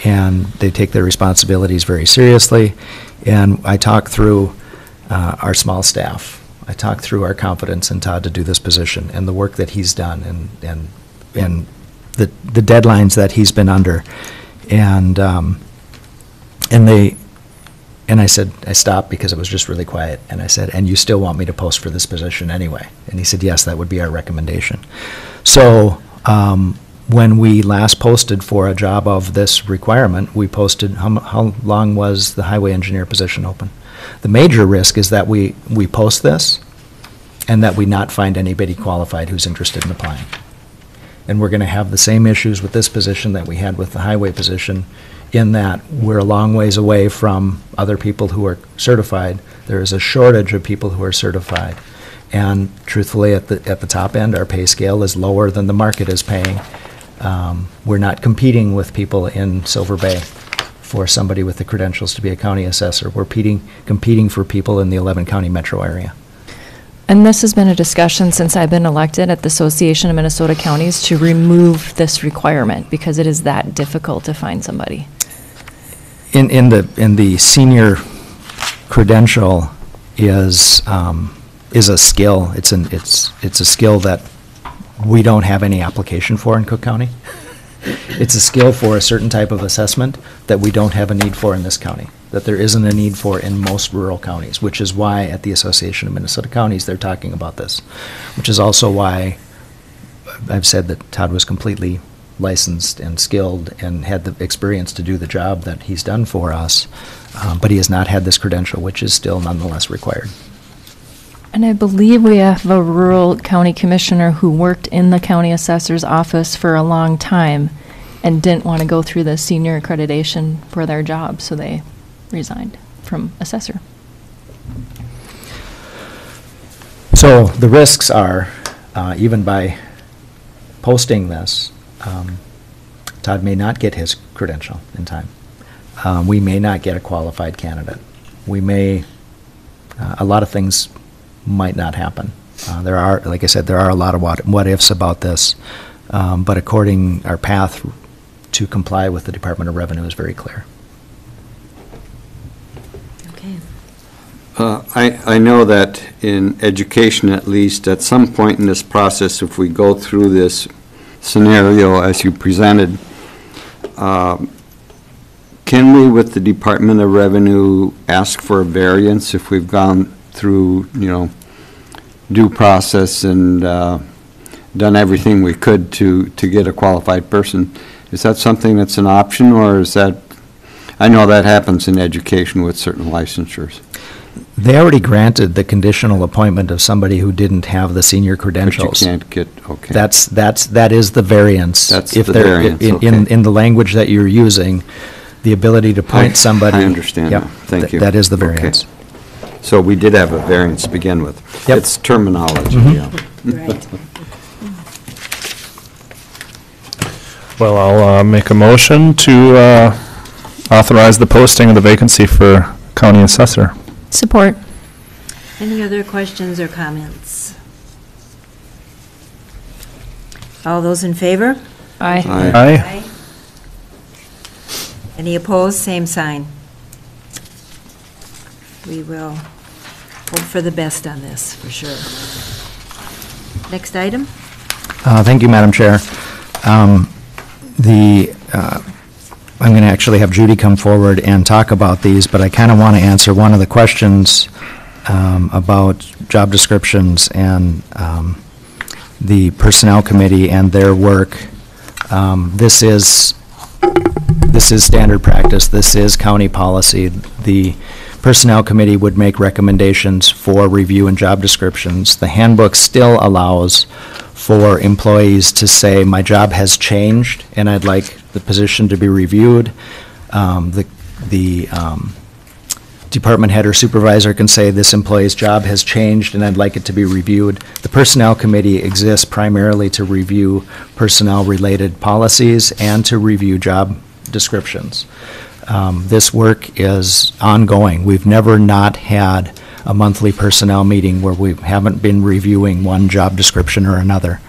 and they take their responsibilities very seriously. And I talked through our small staff. I talked through our confidence in Todd to do this position and the work that he's done and the deadlines that he's been under. And I said, I stopped because it was just really quiet. And I said, and you still want me to post for this position anyway? And he said, yes, that would be our recommendation. So when we last posted for a job of this requirement, we posted, how long was the highway engineer position open? The major risk is that we post this and that we not find anybody qualified who's interested in applying. And we're going to have the same issues with this position that we had with the highway position, in that we're a long ways away from other people who are certified. There is a shortage of people who are certified. And truthfully, at the top end, our pay scale is lower than the market is paying. We're not competing with people in Silver Bay for somebody with the credentials to be a county assessor. We're competing for people in the 11-county metro area. And this has been a discussion since I've been elected at the Association of Minnesota Counties to remove this requirement because it is that difficult to find somebody. In the senior credential is a skill. It's a skill that we don't have any application for in Cook County. It's a skill for a certain type of assessment that we don't have a need for in this county, that there isn't a need for in most rural counties, which is why at the Association of Minnesota Counties they're talking about this, which is also why I've said that Todd was completely licensed and skilled and had the experience to do the job that he's done for us, but he has not had this credential, which is still nonetheless required. And I believe we have a rural county commissioner who worked in the county assessor's office for a long time and didn't want to go through the senior accreditation for their job, so they resigned from assessor. So the risks are, even by posting this, Todd may not get his credential in time. We may not get a qualified candidate. We may, a lot of things might not happen. There are, like I said, there are a lot of what-ifs about this, but our path to comply with the Department of Revenue is very clear. Okay. I know that in education, at least, at some point in this process, if we go through this scenario as you presented, can we, with the Department of Revenue, ask for a variance if we've gone through, due process and done everything we could to get a qualified person? Is that something that's an option, or is that, I know that happens in education with certain licensures. They already granted the conditional appointment of somebody who didn't have the senior credentials. But you can't get, okay. That is the variance. That's If the they're- variance, in the language that you're using, the ability to appoint somebody. I understand Yep, now. Thank you. That is the Okay. variance. So we did have a variance to begin with. Yep. It's terminology, Mhm. yeah. Right. Well, I'll make a motion to authorize the posting of the vacancy for county assessor. Support. Any other questions or comments? All those in favor? Aye. Aye. Any opposed? Same sign. We will hope for the best on this, for sure. Next item? Thank you, Madam Chair. I'm going to actually have Judy come forward and talk about these, but I kind of want to answer one of the questions about job descriptions and the Personnel Committee and their work. This is standard practice. This is county policy. The Personnel Committee would make recommendations for review and job descriptions. The handbook still allows for employees to say, my job has changed and I'd like the position to be reviewed. The department head or supervisor can say, this employee's job has changed and I'd like it to be reviewed. The Personnel Committee exists primarily to review personnel-related policies and to review job descriptions. This work is ongoing. We've never not had a monthly personnel meeting where we haven't been reviewing one job description or another.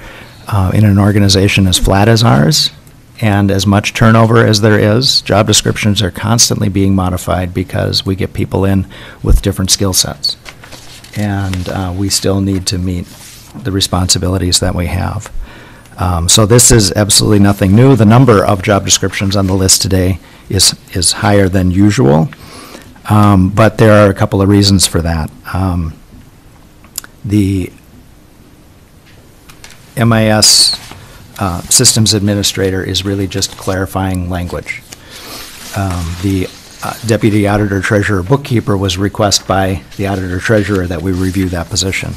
In an organization as flat as ours and as much turnover as there is, job descriptions are constantly being modified because we get people in with different skill sets. And we still need to meet the responsibilities that we have. So this is absolutely nothing new. The number of job descriptions on the list today is higher than usual, but there are a couple of reasons for that. The MIS Systems Administrator is really just clarifying language. The Deputy Auditor Treasurer Bookkeeper was requested by the Auditor Treasurer that we review that position.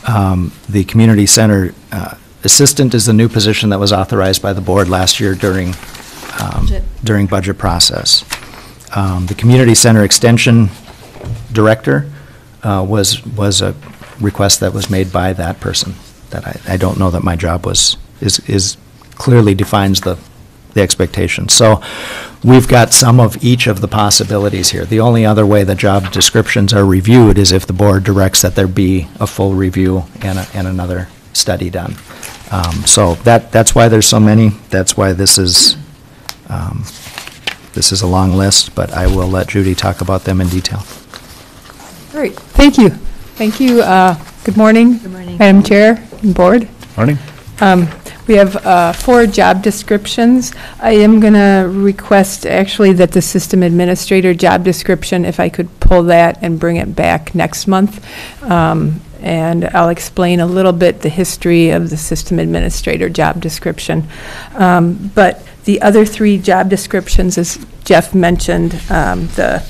The Community Center Assistant is the new position that was authorized by the board last year during budget process. The Community Center Extension Director was a request that was made by that person. That I don't know that my job is clearly defines the expectation. So we've got some of each of the possibilities here. The only other way the job descriptions are reviewed is if the board directs that there be a full review and another study done. So that's why there's so many. That's why this is a long list, but I will let Judy talk about them in detail. Great, thank you. Thank you. Good morning. Good morning. Madam Chair and Board. Morning. We have 4 job descriptions. I am going to request actually that the system administrator job description, if I could pull that and bring it back next month. And I'll explain a little bit the history of the system administrator job description. But the other 3 job descriptions, as Jeff mentioned, the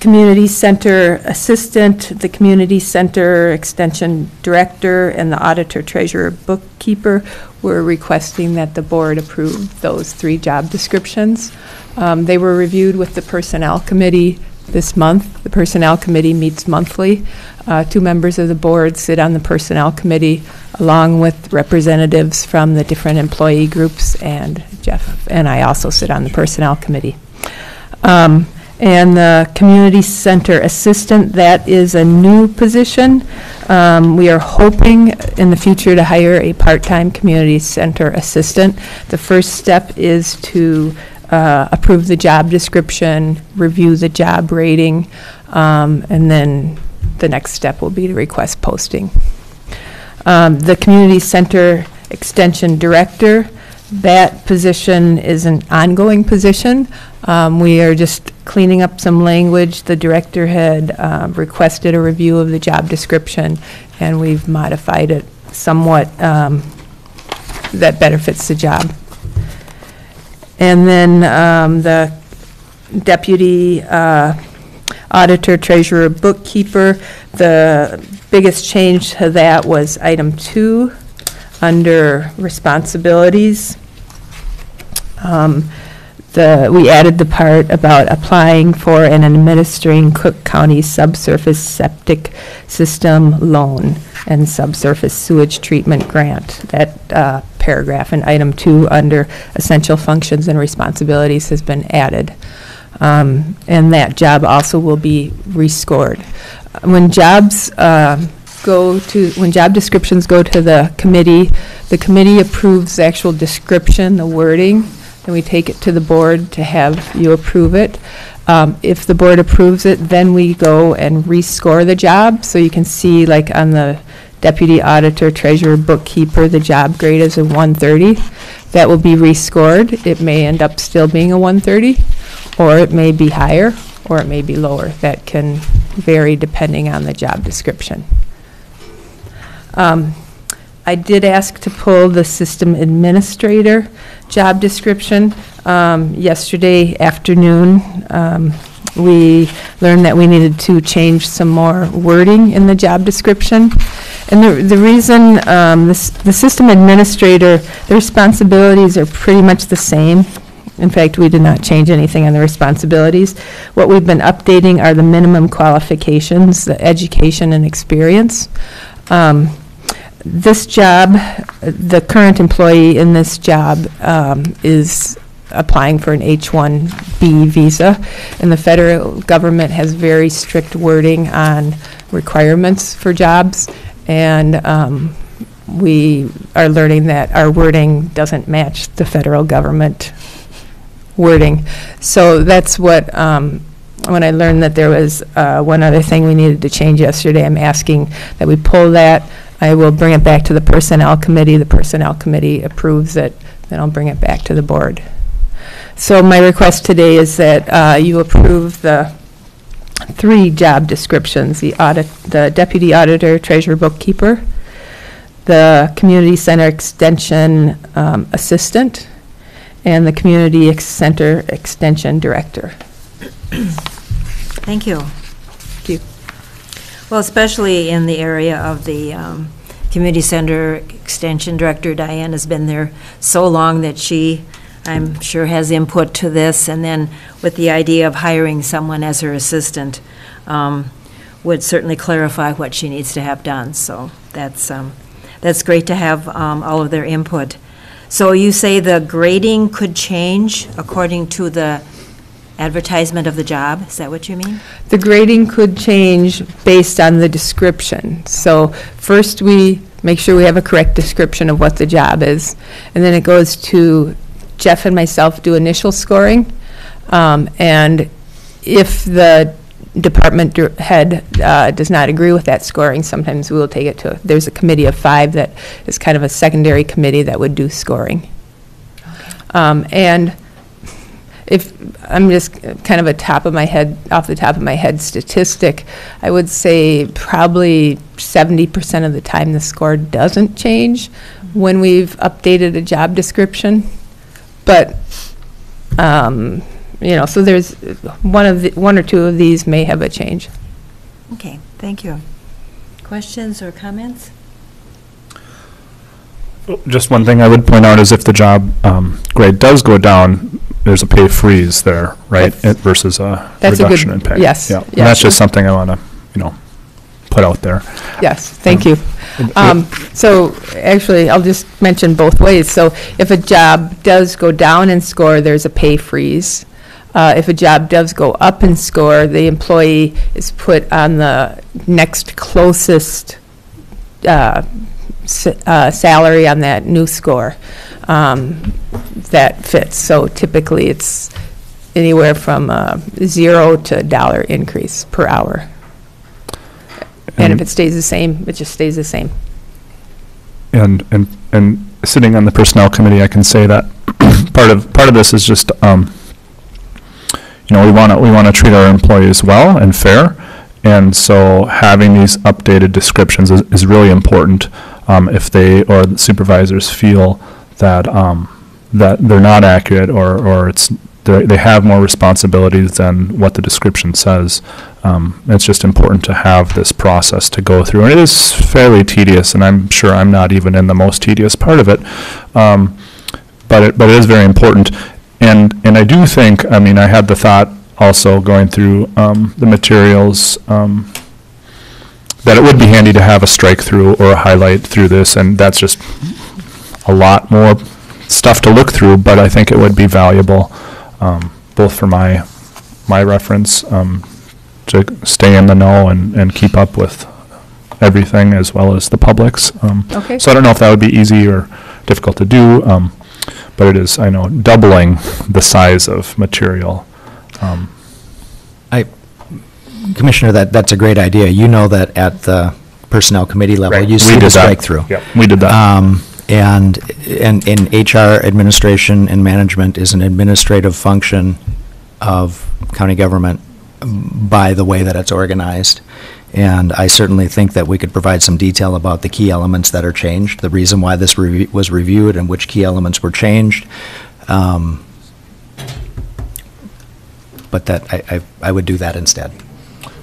community center assistant, the community center extension director, and the auditor treasurer bookkeeper, we're requesting that the board approve those 3 job descriptions. They were reviewed with the personnel committee this month. The personnel committee meets monthly. 2 members of the board sit on the personnel committee along with representatives from the different employee groups, and Jeff and I also sit on the personnel committee. And the community center assistant, that is a new position. We are hoping in the future to hire a part-time community center assistant. The first step is to approve the job description, review the job rating, and then the next step will be to request posting. The community center extension director, that position is an ongoing position. We are just cleaning up some language. The director had requested a review of the job description, and we've modified it somewhat that better fits the job. And then the deputy auditor, treasurer, bookkeeper, the biggest change to that was item 2 under responsibilities. We added the part about applying for and administering Cook County subsurface septic system loan and subsurface sewage treatment grant. That paragraph in item 2 under essential functions and responsibilities has been added. And that job also will be rescored. When job descriptions go to the committee approves the actual description, the wording, then we take it to the board to have you approve it. If the board approves it, then we go and rescore the job. So you can see, like on the deputy auditor, treasurer, bookkeeper, the job grade is a 130. That will be rescored. It may end up still being a 130, or it may be higher, or it may be lower. That can vary depending on the job description. I did ask to pull the system administrator job description. Yesterday afternoon, we learned that we needed to change some more wording in the job description. And the reason, the system administrator, the responsibilities are pretty much the same. In fact, we did not change anything on the responsibilities. What we've been updating are the minimum qualifications, the education and experience. This job, the current employee in this job is applying for an H-1B visa, and the federal government has very strict wording on requirements for jobs, and we are learning that our wording doesn't match the federal government wording. So that's what, when I learned that there was one other thing we needed to change yesterday, I'm asking that we pull that. I will bring it back to the personnel committee. The personnel committee approves it, then I'll bring it back to the board. So my request today is that you approve the 3 job descriptions, the deputy auditor, treasurer, bookkeeper, the community center extension assistant, and the community center extension director. Thank you. Thank you. Well, especially in the area of the community center extension director, Diane has been there so long that she, I'm sure, has input to this, and then with the idea of hiring someone as her assistant would certainly clarify what she needs to have done. So that's great to have all of their input. So you say the grading could change according to the advertisement of the job? Is that what you mean? The grading could change based on the description. So first, we make sure we have a correct description of what the job is, and then it goes to Jeff and myself do initial scoring, and if the department head does not agree with that scoring, sometimes we will take it to, there's a committee of 5 that is kind of a secondary committee that would do scoring. And if, I'm just kind of off the top of my head statistic, I would say probably 70% of the time the score doesn't change when we've updated a job description. But, so there's one or two of these may have a change. Okay, thank you. Questions or comments? Just one thing I would point out is if the job grade does go down, there's a pay freeze there, right? Versus a reduction in pay. Yes. Yeah. And that's just something I want to, put out there. Yes, thank you. So actually, I'll just mention both ways. So if a job does go down in score, there's a pay freeze. If a job does go up in score, the employee is put on the next closest salary on that new score that fits. So typically, it's anywhere from $0 to $1 increase per hour. And if it stays the same, it just stays the same. And sitting on the personnel committee, I can say that part of this is just we want to treat our employees well and fair, and so having these updated descriptions is really important. If they or the supervisors feel that that they're not accurate or they have more responsibilities than what the description says, it's just important to have this process to go through. And it is fairly tedious, and I'm sure I'm not even in the most tedious part of it, but it is very important. And I do think, I had the thought also going through the materials that it would be handy to have a strike through or a highlight through this, and that's just a lot more stuff to look through, but I think it would be valuable, both for my reference, to stay in the know and keep up with everything as well as the public's. Okay. So I don't know if that would be easy or difficult to do, but it is, I know, doubling the size of material. Commissioner, that's a great idea. You know that at the personnel committee level, Right. you see the strike through. Yeah, we did that. And in HR administration and management is an administrative function of county government by the way that it's organized. And I certainly think that we could provide some detail about the key elements that are changed, the reason why this was reviewed and which key elements were changed. But that I would do that instead.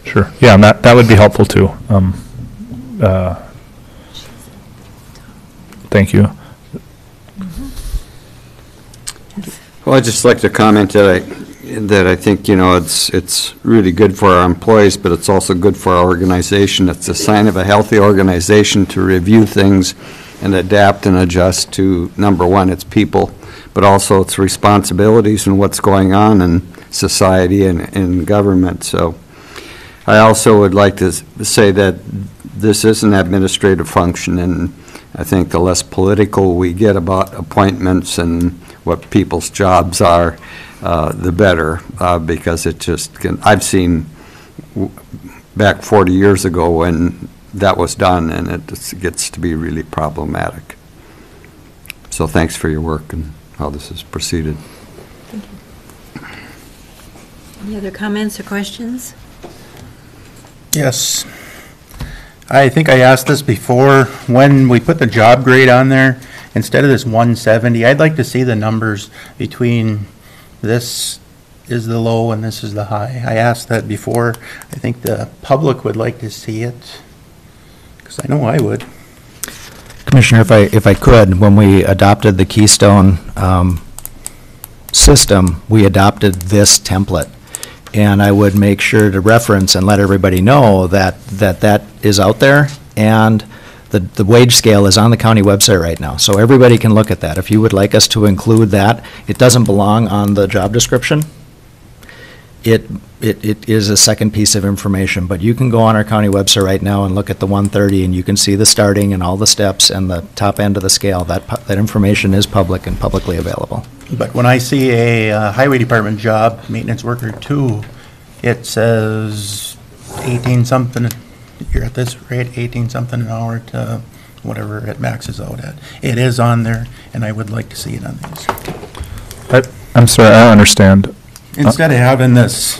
Sure. Yeah, and that would be helpful too. Thank you. Well, I'd just like to comment that I think, it's really good for our employees, but it's also good for our organization. It's a sign of a healthy organization to review things and adapt and adjust to, number one, its people, but also its responsibilities and what's going on in society and in government. So I also would like to say that this is an administrative function, and I think the less political we get about appointments and what people's jobs are, the better, because it just can, I've seen back 40 years ago when that was done, and it gets to be really problematic. So thanks for your work and how this has proceeded. Thank you. Any other comments or questions? Yes. I think I asked this before. When we put the job grade on there, instead of this 170, I'd like to see the numbers between this is the low and this is the high. I asked that before. I think the public would like to see it, because I know I would. Commissioner, if I could, when we adopted the Keystone system, we adopted this template. And I would make sure to reference and let everybody know that is out there, and The wage scale is on the county website right now, so everybody can look at that. If you would like us to include that, it doesn't belong on the job description. It is a second piece of information, but you can go on our county website right now and look at the 130, and you can see the starting and all the steps and the top end of the scale. That information is public and publicly available. But when I see a highway department job, maintenance worker 2, it says 18-something, you're at this rate, 18-something an hour to whatever it maxes out at. It is on there, and I would like to see it on these. I'm sorry, I don't understand. Instead of having this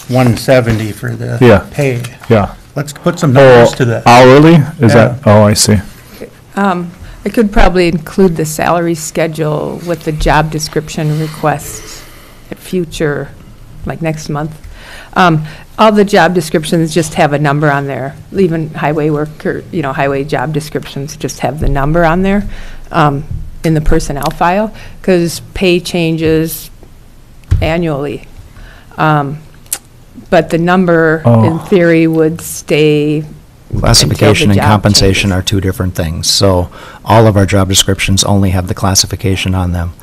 170 for the Yeah. pay, Yeah. let's put some numbers to that. Hourly? Is Yeah. that, oh, I see. I could probably include the salary schedule with the job description requests at future, like next month. All the job descriptions just have a number on there. Even highway worker, highway job descriptions just have the number on there in the personnel file, because pay changes annually. But the number, in theory, would stay. Classification and until the job compensation changes. are two different things. So all of our job descriptions only have the classification on them.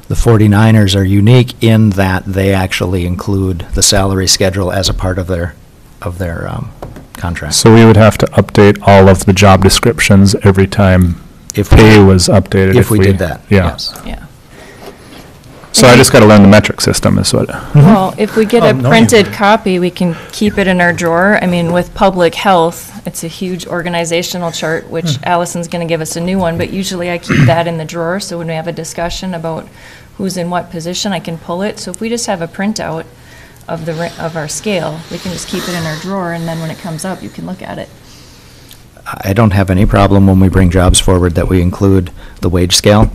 The 49ers are unique in that they actually include the salary schedule as a part of their contract. So we would have to update all of the job descriptions every time If pay was updated? If we did that, Yeah. yes. Yeah. So I just got to learn the metric system is what. Well, if we get Oh, a no, you printed wouldn't. copy, we can keep it in our drawer. I mean, with public health, it's a huge organizational chart, which Allison's going to give us a new one, but usually I keep that in the drawer, so when we have a discussion about who's in what position, I can pull it. So if we just have a printout of our scale, we can just keep it in our drawer, and then when it comes up, you can look at it. I don't have any problem when we bring jobs forward that we include the wage scale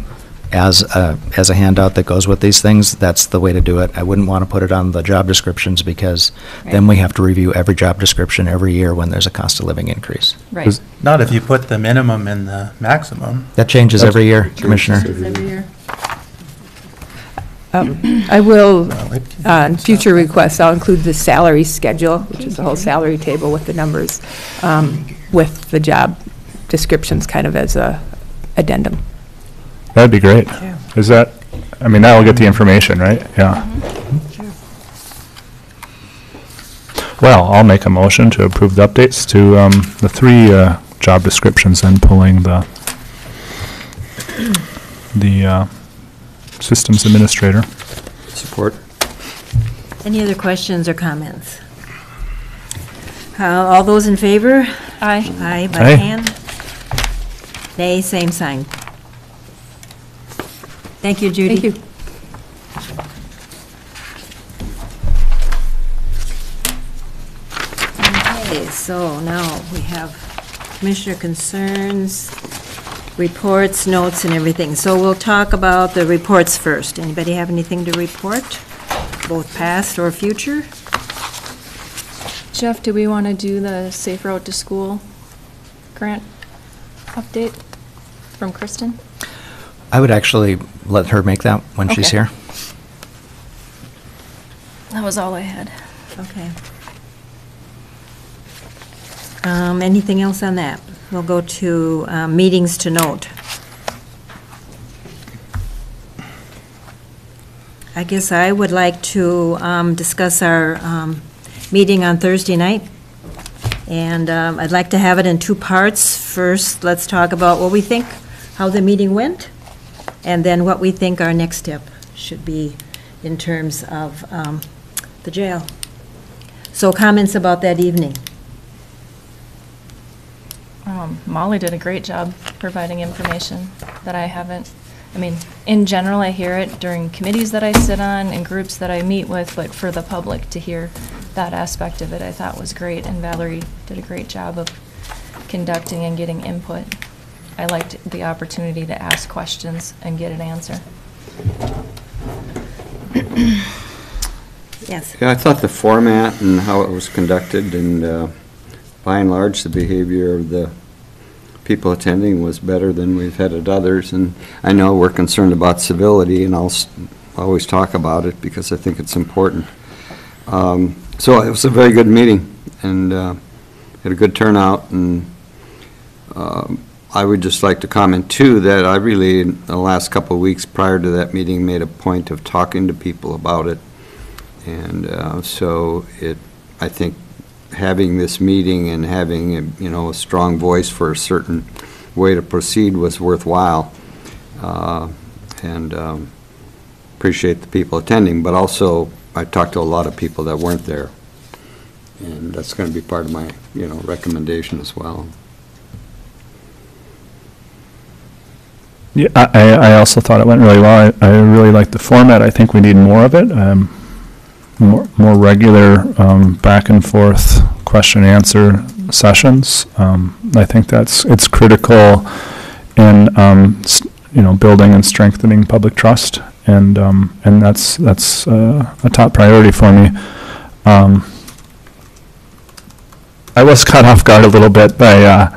as a handout that goes with these things. That's the way to do it. I wouldn't want to put it on the job descriptions because then we have to review every job description every year when there's a cost of living increase. Right. Not if you put the minimum and the maximum. That changes every year, Commissioner. Every year. I will, on future requests, I'll include the salary schedule, which is the whole salary table with the numbers, with the job descriptions kind of as a addendum. That'd be great. Is that, I mean, that will get the information, right? Yeah. Well, I'll make a motion to approve the updates to the 3 job descriptions and pulling the systems administrator. Support. Any other questions or comments? All those in favor? Aye. Aye, by Aye. hand. Nay, same sign. Thank you, Judy. Thank you. Okay, so now we have commissioner concerns, reports, notes, and everything. So we'll talk about the reports first. Anybody have anything to report, both past or future? Jeff, do we want to do the Safe Route to School grant update from Kristen? I would actually let her make that when she's Okay. here. That was all I had. Okay. Anything else on that? We'll go to meetings to note. I guess I would like to discuss our meeting on Thursday night. And I'd like to have it in 2 parts. First, let's talk about what we think, how the meeting went, and then what we think our next step should be in terms of the jail. So comments about that evening? Molly did a great job providing information that I haven't. I mean, in general, I hear it during committees that I sit on and groups that I meet with, but for the public to hear that aspect of it, I thought was great, and Valerie did a great job of conducting and getting input. I liked the opportunity to ask questions and get an answer. Yes. Yeah, I thought the format and how it was conducted and by and large, the behavior of the people attending was better than we've had at others. And I know we're concerned about civility, and I'll always talk about it because I think it's important. So it was a very good meeting, and had a good turnout, and I would just like to comment, too, that I really, in the last couple of weeks prior to that meeting, made a point of talking to people about it. And so I think having this meeting and having, a strong voice for a certain way to proceed was worthwhile. And appreciate the people attending, but also I talked to a lot of people that weren't there. And that's going to be part of my, recommendation as well. Yeah, I also thought it went really well. I really liked the format. I think we need more of it. More regular back and forth question and answer sessions. I think it's critical in building and strengthening public trust, and that's a top priority for me. I was caught off guard a little bit by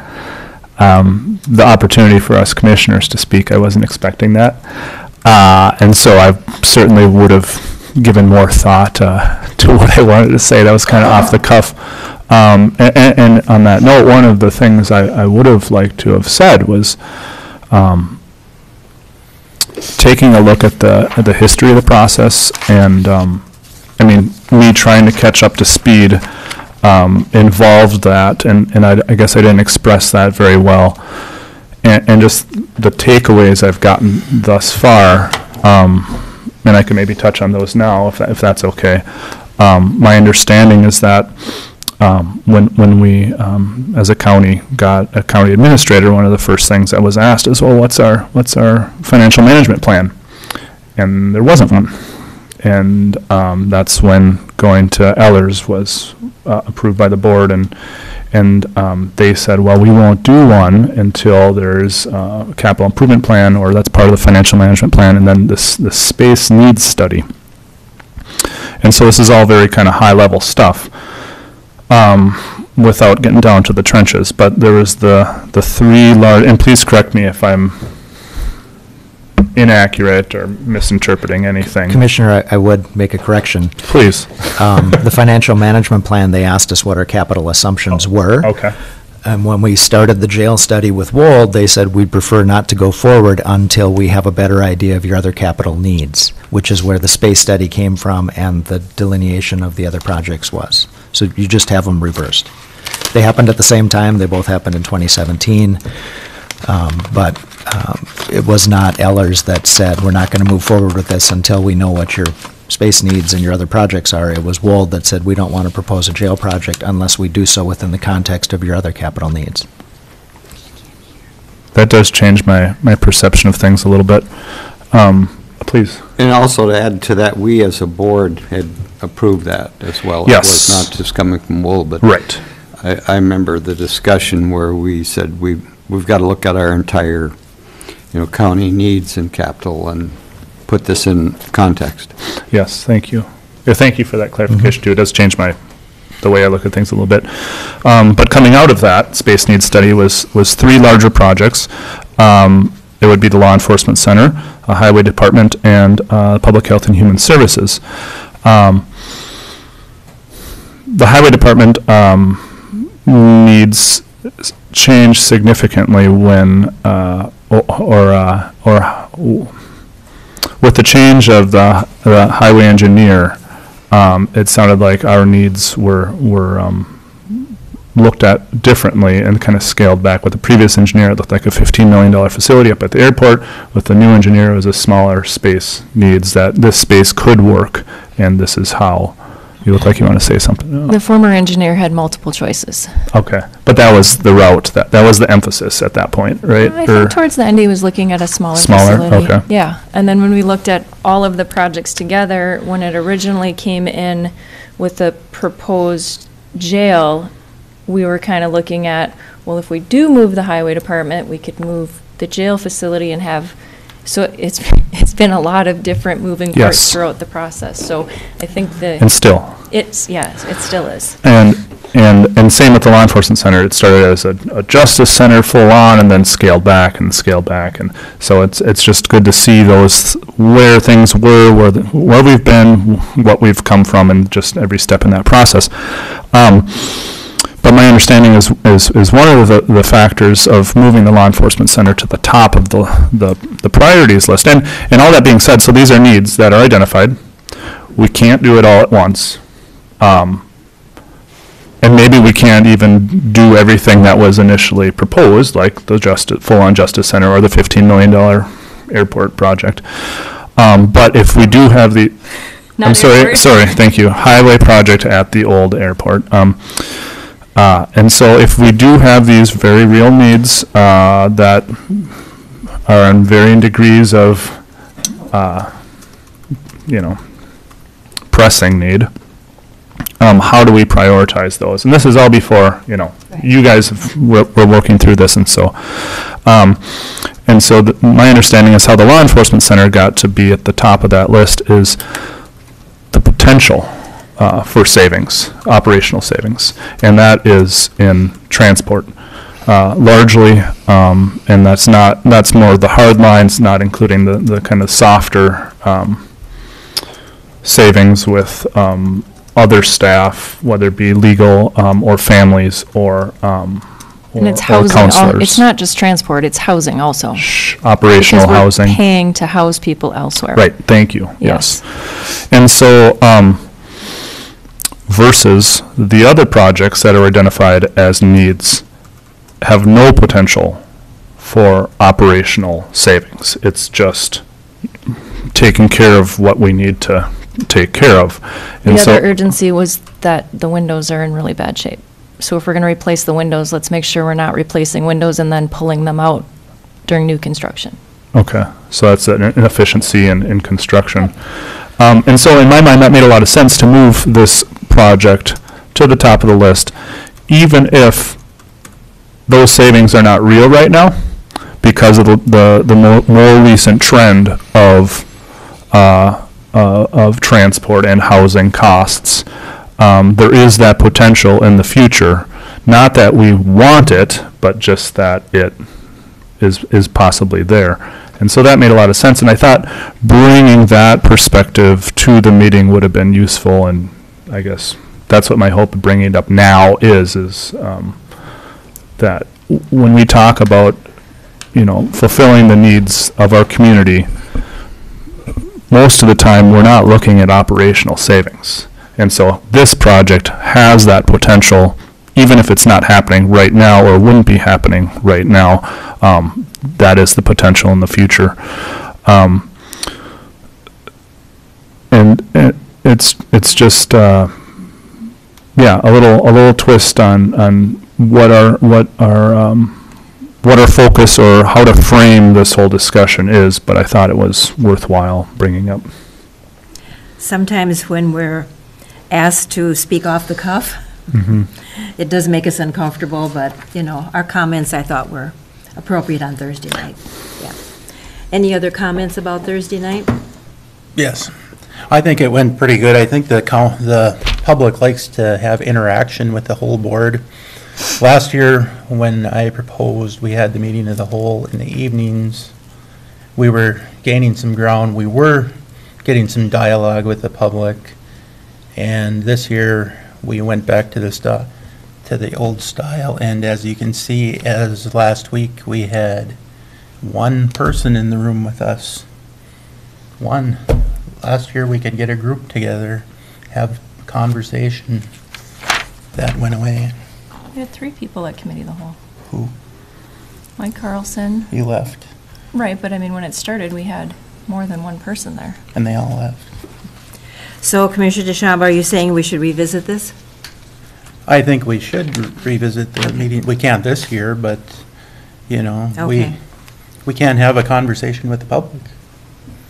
the opportunity for us commissioners to speak. I wasn't expecting that, and so I certainly would have given more thought to what I wanted to say. That was kind of off the cuff. And on that note, one of the things I would have liked to have said was taking a look at the history of the process, and me trying to catch up to speed involved that, and I guess I didn't express that very well, and just the takeaways I've gotten thus far, and I can maybe touch on those now if that's okay. My understanding is that when we, as a county, got a county administrator, one of the first things that was asked is, well, what's our financial management plan? And there wasn't one. And that's when going to Ellers was approved by the board, and they said, well, we won't do one until there's a capital improvement plan, or that's part of the financial management plan, and then the space needs study. And so this is all very kind of high-level stuff, without getting down to the trenches. But there was the three large, and please correct me if I'm inaccurate or misinterpreting anything. Commissioner, I would make a correction. Please. The financial management plan, they asked us what our capital assumptions were. Okay. And when we started the jail study with Wold, they said we'd prefer not to go forward until we have a better idea of your other capital needs, which is where the space study came from and the delineation of the other projects was. So you just have them reversed. They happened at the same time. They both happened in 2017. But it was not Ellers that said, we're not going to move forward with this until we know what your space needs and your other projects are. It was Wold that said, we don't want to propose a jail project unless we do so within the context of your other capital needs. That does change my perception of things a little bit. Please. And also to add to that, we as a board had approved that as well. Yes. It was not just coming from Wold, but right. I remember the discussion where we said we've got to look at our entire, county needs and capital and put this in context. Yes, thank you. Yeah, thank you for that clarification, too. It does change the way I look at things a little bit. But coming out of that space needs study was three larger projects. It would be the Law Enforcement Center, a Highway Department, and Public Health and Human Services. The Highway Department needs change significantly when, with the change of the highway engineer, it sounded like our needs were looked at differently and kind of scaled back. With the previous engineer, it looked like a $15 million facility up at the airport. With the new engineer, it was a smaller space needs that this space could work, and this is how. You look like you want to say something. The former engineer had multiple choices. Okay, but that was the route, that was the emphasis at that point, right? I think towards the end, he was looking at a smaller facility. Okay. Yeah, and then when we looked at all of the projects together, when it originally came in with the proposed jail, we were kind of looking at, well, if we do move the highway department, we could move the jail facility and have, so it's been a lot of different moving parts Yes. throughout the process. So I think And still. it still is. And same with the Law Enforcement Center. It started as a justice center full on, and then scaled back, and so it's just good to see those where things were, where we've been, what we've come from, and just every step in that process. But my understanding is one of the factors of moving the law enforcement center to the top of the priorities list. And all that being said, so these are needs that are identified. We can't do it all at once. And maybe we can't even do everything that was initially proposed, like the full-on Justice Center or the $15 million airport project. But if we do have the, thank you, highway project at the old airport. And so if we do have these very real needs that are in varying degrees of, pressing need, how do we prioritize those? And this is all before, you guys were working through this, and so, my understanding is how the law enforcement center got to be at the top of that list is the potential for savings, operational savings, and that is in transport largely, and that's more of the hard lines, not including the kind of softer savings with other staff, whether it be legal or families or and it's or housing. counselors. It's not just transport, it's housing also. Operational Because we're housing. paying to house people elsewhere. Right, thank you, Yes. yes. And so, versus the other projects that are identified as needs have no potential for operational savings. It's just taking care of what we need to take care of. And The so, other urgency was that the windows are in really bad shape. So if we're going to replace the windows, let's make sure we're not replacing windows and then pulling them out during new construction. okay, so that's an inefficiency in construction. And so in my mind, that made a lot of sense to move this project to the top of the list, even if those savings are not real right now, because of the more recent trend of transport and housing costs. There is that potential in the future, not that we want it, but just that it is possibly there. And so that made a lot of sense, and I thought bringing that perspective to the meeting would have been useful, and I guess that's what my hope of bringing it up now is that when we talk about, fulfilling the needs of our community, most of the time we're not looking at operational savings. And so this project has that potential, even if it's not happening right now or wouldn't be happening right now. That is the potential in the future. And it's just a little twist on what our focus or how to frame this whole discussion is, but I thought it was worthwhile bringing up. Sometimes when we're asked to speak off the cuff, it does make us uncomfortable, but, our comments I thought were appropriate on Thursday night. Yeah. Any other comments about Thursday night? Yes. I think it went pretty good. I think the public likes to have interaction with the whole board. Last year, when I proposed, we had the meeting of the whole in the evenings. We were gaining some ground. We were getting some dialogue with the public. And this year, we went back to the old style. And as you can see, as last week, we had one person in the room with us. One. Last year, we could get a group together, have conversation. That went away. We had 3 people at committee of the whole. Who? Mike Carlson. You left. Right, but I mean, when it started, we had more than one person there. And they all left. So, Commissioner DeChambeau, are you saying we should revisit this? I think we should revisit the meeting. We can't this year, but, Okay. we can't have a conversation with the public.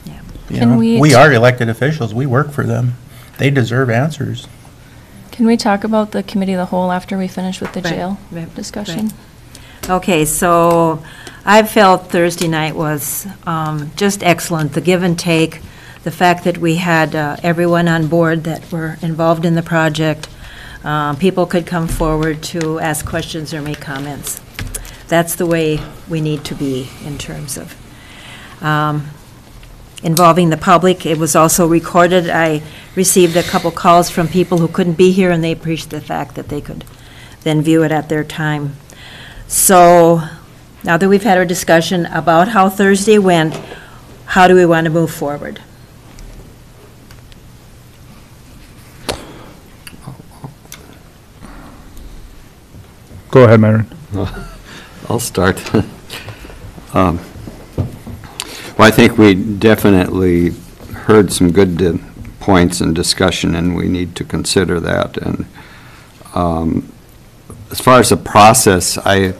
Yeah. Can we We are elected officials. We work for them. They deserve answers. Can we talk about the committee of the whole after we finish with the Right, jail right, discussion? Okay, so I felt Thursday night was just excellent, the give and take, the fact that we had everyone on board that were involved in the project. People could come forward to ask questions or make comments. That's the way we need to be in terms of involving the public. It was also recorded. I received a couple calls from people who couldn't be here, and they appreciate the fact that they then view it at their time. So now that we've had our discussion about how Thursday went, how do we want to move forward? Go ahead, Myron. I'll start. Well, I think we definitely heard some good points and discussion, and we need to consider that. And as far as the process, I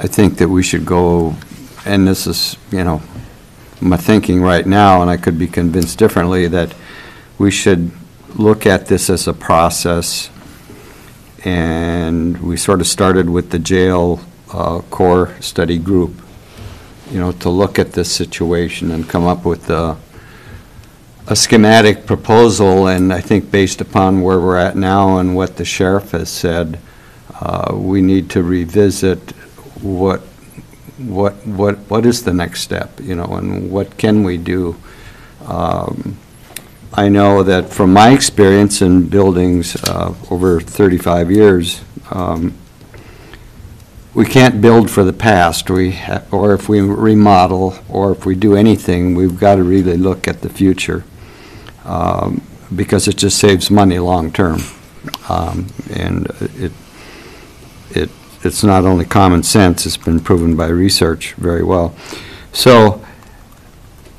think that we should go, and this is, my thinking right now, and I could be convinced differently, that we should look at this as a process. And we sort of started with the jail core study group, to look at this situation and come up with a schematic proposal. And I think based upon where we're at now and what the sheriff has said, we need to revisit what is the next step, and what can we do. I know that from my experience in buildings over 35 years, we can't build for the past, or if we remodel, or if we do anything, we've got to really look at the future, because it just saves money long term. And it's not only common sense, it's been proven by research very well. So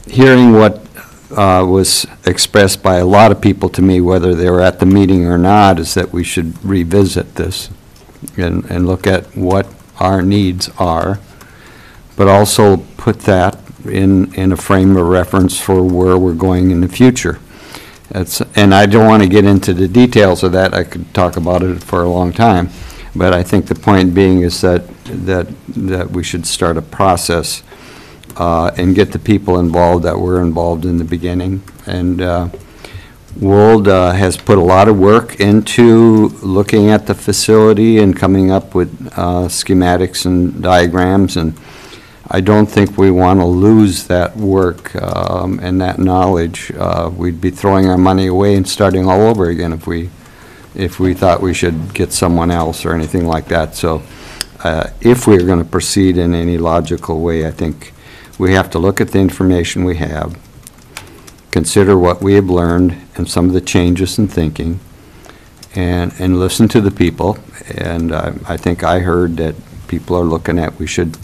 hearing what was expressed by a lot of people to me, whether they were at the meeting or not, is that we should revisit this and look at what our needs are, but also put that in a frame of reference for where we're going in the future. And I don't want to get into the details of that. I could talk about it for a long time, but I think the point being is that we should start a process and get the people involved that were involved in the beginning. And Wold has put a lot of work into looking at the facility and coming up with schematics and diagrams, and I don't think we want to lose that work and that knowledge. We'd be throwing our money away and starting all over again if we thought we should get someone else or anything like that. So if we're going to proceed in any logical way, I think we have to look at the information we have, consider what we have learned and some of the changes in thinking, and listen to the people. And I think I heard that people are looking at, we should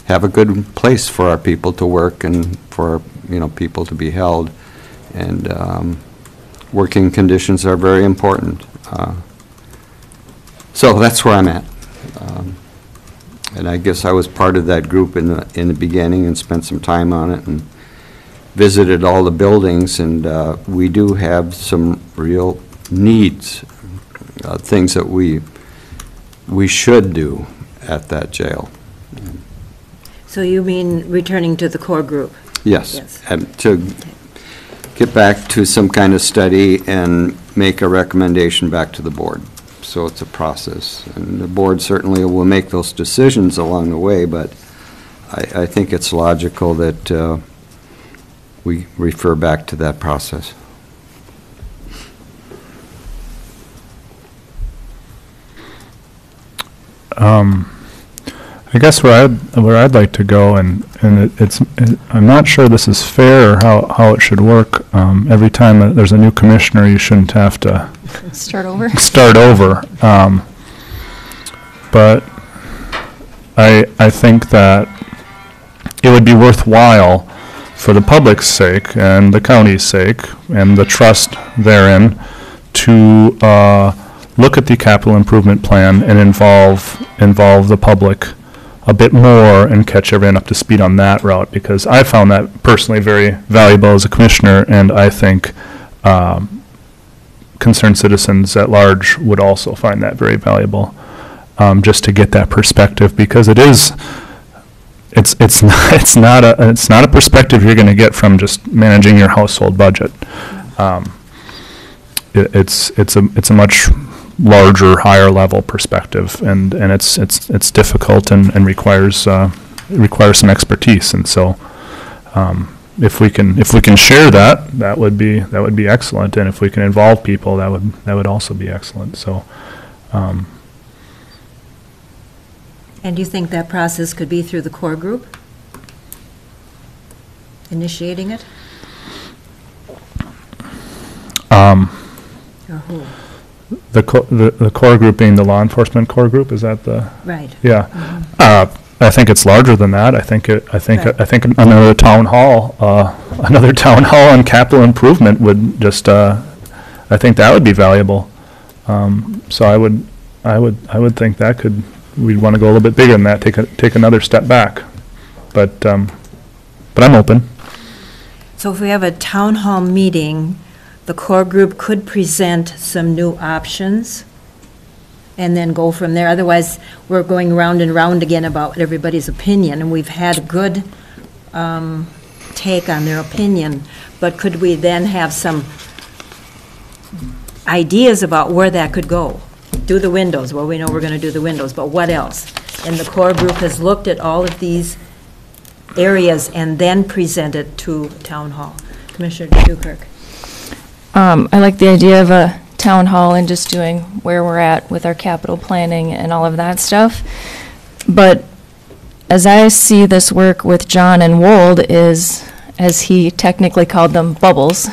have a good place for our people to work and for people to be held. And working conditions are very important. So that's where I'm at. And I guess I was part of that group in the beginning and spent some time on it and visited all the buildings, and we do have some real needs, things that we should do at that jail. So you mean returning to the core group? Yes. Yes. And to get back to some kind of study and make a recommendation back to the board. So it's a process, and the board certainly will make those decisions along the way, but I think it's logical that we refer back to that process. I guess where I'd like to go, and I'm not sure this is fair or how it should work. Every time that there's a new commissioner, you shouldn't have to Start over? Start over. But I think that it would be worthwhile for the public's sake and the county's sake and the trust therein to look at the capital improvement plan and involve the public a bit more and catch everyone up to speed on that route, because I found that personally very valuable as a commissioner, and I think concerned citizens at large would also find that very valuable, just to get that perspective, because it's not a perspective you're going to get from just managing your household budget. It's a much larger, higher level perspective, and it's difficult and requires some expertise. And so if we can share that would be excellent, and if we can involve people, that would also be excellent. So And do you think that process could be through the core group? Initiating it? Or who? The core group being the law enforcement core group, is that the? Right. Yeah. Mhm. I think it's larger than that. I think Right. another town hall and capital improvement would just, I think that would be valuable. So I would think that we'd want to go a little bit bigger than that, take another step back. But I'm open. So if we have a town hall meeting, the core group could present some new options and then go from there. Otherwise, we're going round and round again about everybody's opinion, and we've had a good take on their opinion. But could we then have some ideas about where that could go? Do the windows, well, we know we're going to do the windows, but what else? And the core group has looked at all of these areas and then present it to town hall. Commissioner Dukirk. I like the idea of a town hall and just doing where we're at with our capital planning and all of that stuff. But as I see this work with John and Wold is, as he technically called them, bubbles.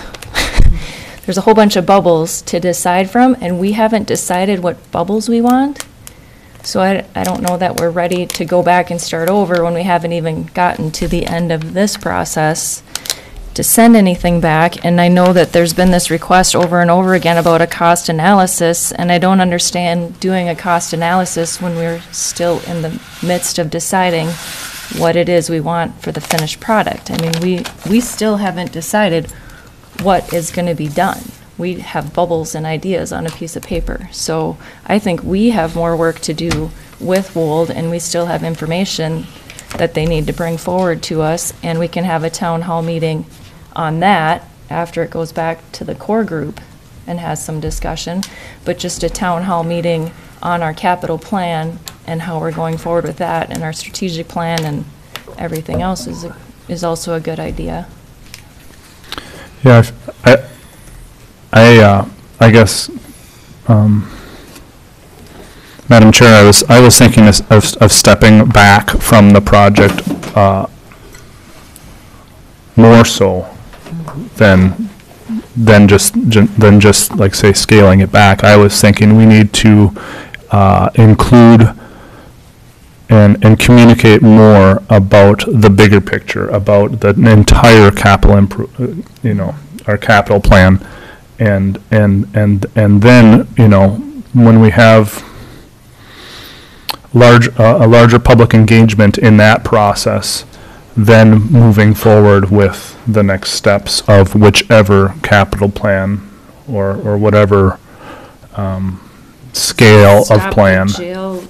There's a whole bunch of bubbles to decide from, and we haven't decided what bubbles we want. So I don't know that we're ready to go back and start over when we haven't even gotten to the end of this process to send anything back. And I know that there's been this request over and over again about a cost analysis, and I don't understand doing a cost analysis when we're still in the midst of deciding what it is we want for the finished product. I mean, we still haven't decided what is going to be done. We have bubbles and ideas on a piece of paper. So I think we have more work to do with Wold, and we still have information that they need to bring forward to us, and we can have a town hall meeting on that after it goes back to the core group and has some discussion. But just a town hall meeting on our capital plan and how we're going forward with that, and our strategic plan and everything else is also a good idea. Yeah, I guess, Madam Chair, I was thinking of stepping back from the project more so than just like, say, scaling it back. I was thinking we need to include and communicate more about the bigger picture, about the entire capital our capital plan, and then, when we have a larger public engagement in that process, then moving forward with the next steps of whichever capital plan or whatever scale of plan. Stop the jail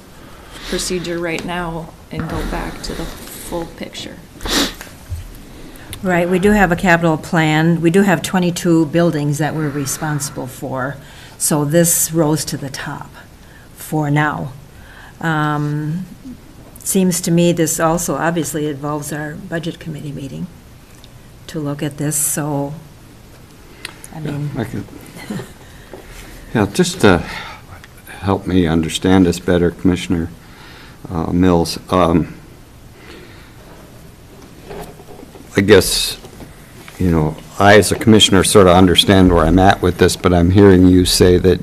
procedure right now and go back to the full picture. Right, we do have a capital plan. We do have 22 buildings that we're responsible for, so this rose to the top for now. Seems to me this also obviously involves our budget committee meeting to look at this, so, I mean. Yeah, just to help me understand this better, Commissioner Mills, I guess, I as a commissioner sort of understand where I'm at with this, but I'm hearing you say that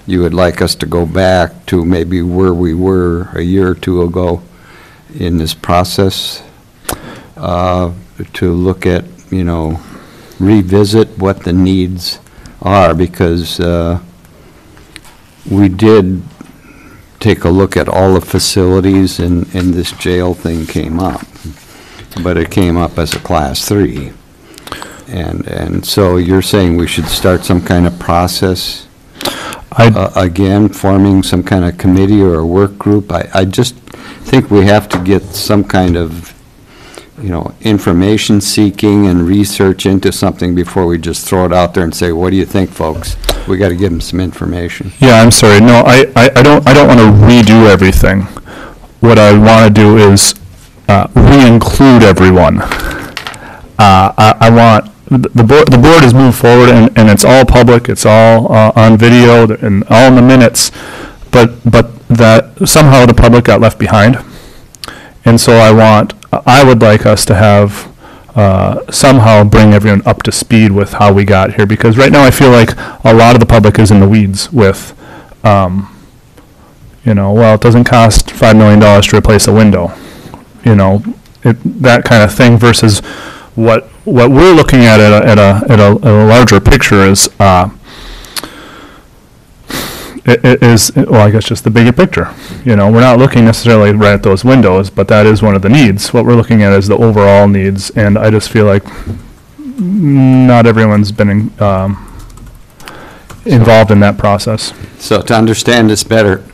you would like us to go back to maybe where we were a year or two ago in this process, to look at, revisit what the needs are, because we did take a look at all the facilities, and this jail thing came up. But it came up as a Class 3. And so you're saying we should start some kind of process, again, forming some kind of committee or a work group? I just think we have to get some kind of, information seeking and research into something before we just throw it out there and say, what do you think, folks? We got to give them some information. Yeah, I'm sorry. No, I don't want to redo everything. What I want to do is re-include everyone. I want the board has moved forward, and it's all public. It's all on video and all in the minutes. But that somehow the public got left behind. And so I would like us to have, somehow bring everyone up to speed with how we got here, because right now I feel like a lot of the public is in the weeds with, well, it doesn't cost $5 million to replace a window, that kind of thing, versus what we're looking at a larger picture is, I guess just the bigger picture. We're not looking necessarily right at those windows, but that is one of the needs. What we're looking at is the overall needs, and I just feel like not everyone's been involved in that process. So to understand this better,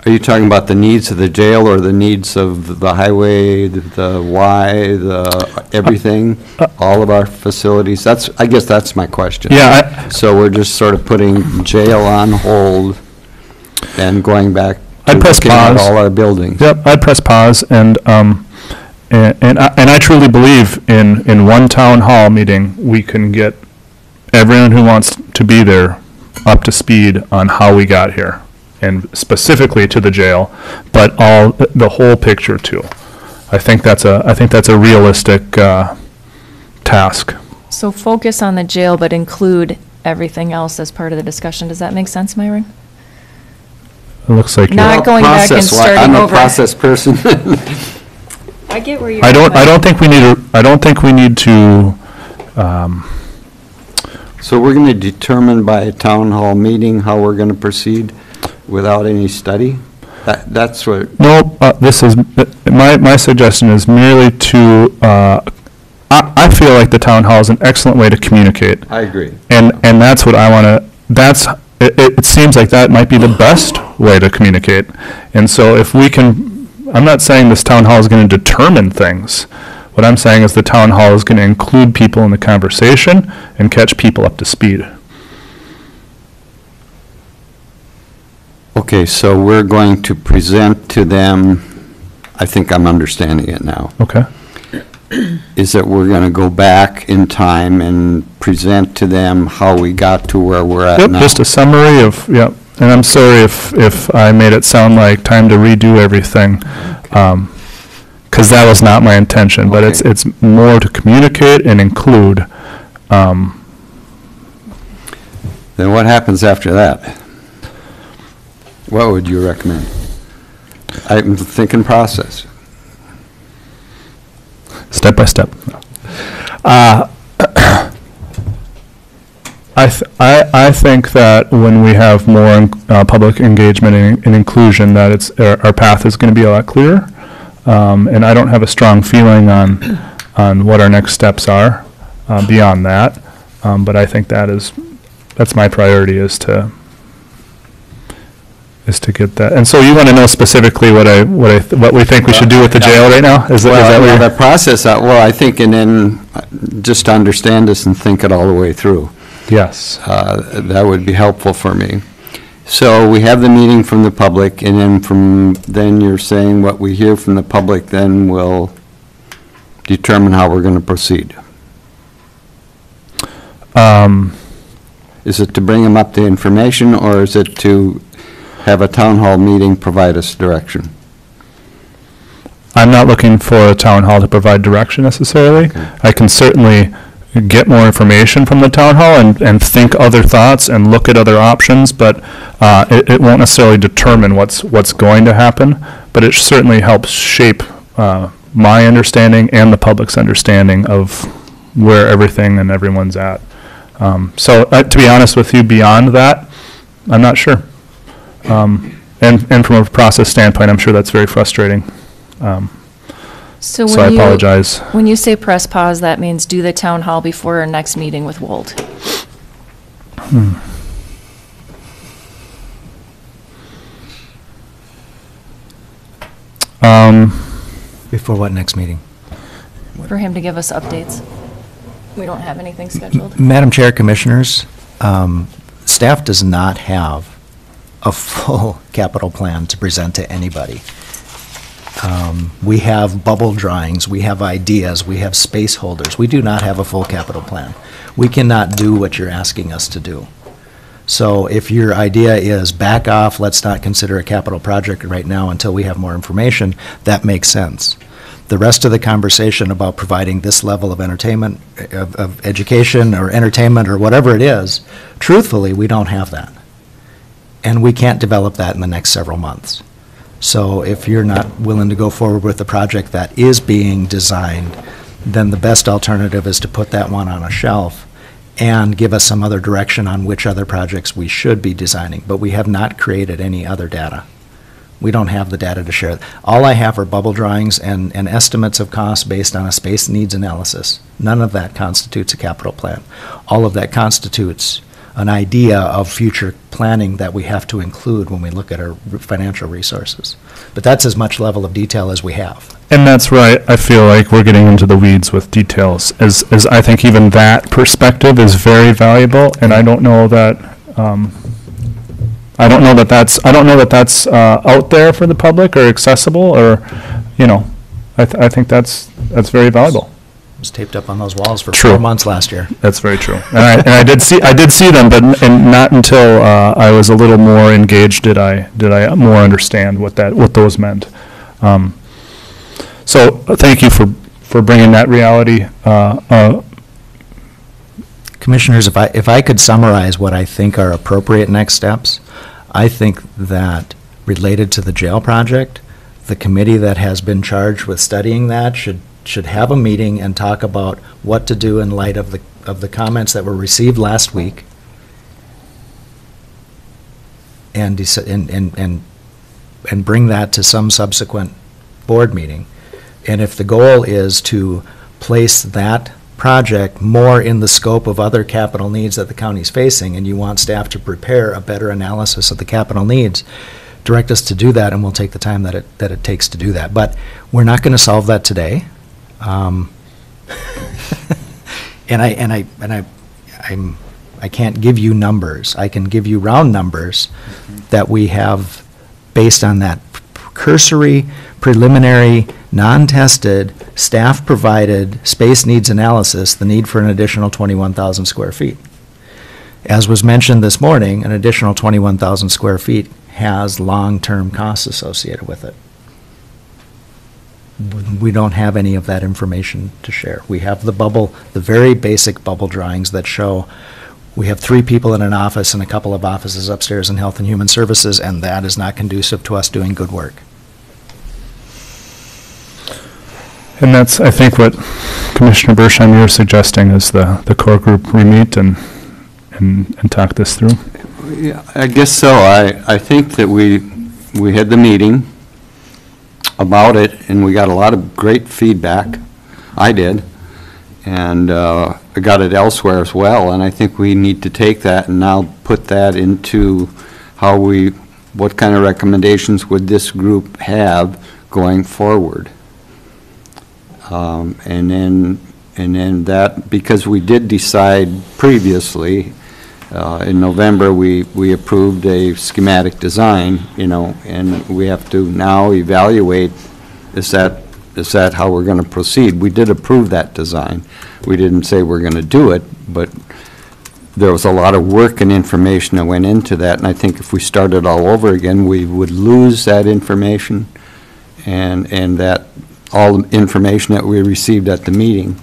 are you talking about the needs of the jail or the needs of the highway, the Y, the everything, all of our facilities? I guess that's my question. Yeah. So we're just sort of putting jail on hold and going back to I'd press looking at pause. all our buildings. Yep, I'd press pause, and I truly believe in one town hall meeting, we can get everyone who wants to be there up to speed on how we got here, and specifically to the jail, but the whole picture too. I think that's a realistic task. So focus on the jail, but include everything else as part of the discussion. Does that make sense, Myron? It looks like Not going back and starting over. I'm a process person. I get where you're. I don't think we need to. So we're going to determine by a town hall meeting how we're going to proceed without any study? That's what... No, this is, my suggestion is merely to, I feel like the town hall is an excellent way to communicate. I agree. And that's what I want to, it seems like that might be the best way to communicate. And so if we can, I'm not saying this town hall is going to determine things. What I'm saying is the town hall is going to include people in the conversation and catch people up to speed. Okay, so we're going to present to them, I think I'm understanding it now, Okay. is that we're going to go back in time and present to them how we got to where we're at Yep, now. just a summary of, yep. And I'm sorry if I made it sound like time to redo everything, because that was not my intention. But Okay. it's more to communicate and include. Then what happens after that? What would you recommend? I'm thinking process. Step by step. I think that when we have more public engagement and inclusion, that our path is going to be a lot clearer. And I don't have a strong feeling on what our next steps are beyond that. But I think that's my priority is to get that. And so you want to know specifically what we think we should do with the jail right now? Is that what you're... The process, I think, and then just to understand this and think it all the way through. Yes. That would be helpful for me. So we have the meeting from the public, and then you're saying what we hear from the public, then we'll determine how we're going to proceed. Is it to bring them up to information, or is it to have a town hall meeting provide us direction? I'm not looking for a town hall to provide direction necessarily. Okay. I can certainly get more information from the town hall and think other thoughts and look at other options, but it won't necessarily determine what's going to happen, but it certainly helps shape my understanding and the public's understanding of where everything and everyone's at. So to be honest with you, beyond that, I'm not sure. And from a process standpoint, I'm sure that's very frustrating. So I apologize. When you say press pause, that means do the town hall before our next meeting with Wold. Before what next meeting? For him to give us updates. We don't have anything scheduled. Madam Chair, Commissioners, staff does not have a full capital plan to present to anybody. We have bubble drawings, we have ideas, we have space holders. We do not have a full capital plan. We cannot do what you're asking us to do. So if your idea is back off, let's not consider a capital project right now until we have more information, that makes sense. the rest of the conversation about providing this level of entertainment, of education or entertainment or whatever it is, truthfully, we don't have that. And we can't develop that in the next several months. So if you're not willing to go forward with the project that is being designed, then the best alternative is to put that one on a shelf and give us some other direction on which other projects we should be designing. But we have not created any other data. We don't have the data to share. All I have are bubble drawings and estimates of costs based on a space needs analysis. None of that constitutes a capital plan. All of that constitutes an idea of future planning that we have to include when we look at our financial resources. But that's as much level of detail as we have. And that's right. I feel like we're getting into the weeds with details. As I think even that perspective is very valuable, and I don't know that that's out there for the public or accessible, or I think that's very valuable. It was taped up on those walls for True. 4 months last year. That's very true. And I did see them, but not until I was a little more engaged did I more understand what those meant. So thank you for bringing that reality. Commissioners, if I could summarize what I think are appropriate next steps, I think that related to the jail project, the committee that has been charged with studying that should have a meeting and talk about what to do in light of the comments that were received last week, and bring that to some subsequent board meeting. And if the goal is to place that project more in the scope of other capital needs that the county's facing, and you want staff to prepare a better analysis of the capital needs, direct us to do that, and we'll take the time that it takes to do that. But we're not going to solve that today. I can't give you numbers. I can give you round numbers that we have based on that cursory, preliminary, non-tested, staff-provided space needs analysis, the need for an additional 21,000 square feet. As was mentioned this morning, an additional 21,000 square feet has long-term costs associated with it. We don't have any of that information to share. We have the very basic bubble drawings that show we have 3 people in an office and a couple of offices upstairs in Health and Human Services, and that is not conducive to us doing good work. And that's, I think, what Commissioner Bershheim, you're suggesting is the core group re-meet and talk this through. Yeah, I guess so. I think that we had the meeting about it, and we got a lot of great feedback. I did. And I got it elsewhere as well, and I think we need to take that and now put that into what kind of recommendations would this group have going forward. And then that, because we did decide previously, in November, we approved a schematic design, and we have to now evaluate, is that how we're going to proceed? We did approve that design. We didn't say we're going to do it, but there was a lot of work and information that went into that, and I think if we started all over again, we would lose that information and that all the information that we received at the meeting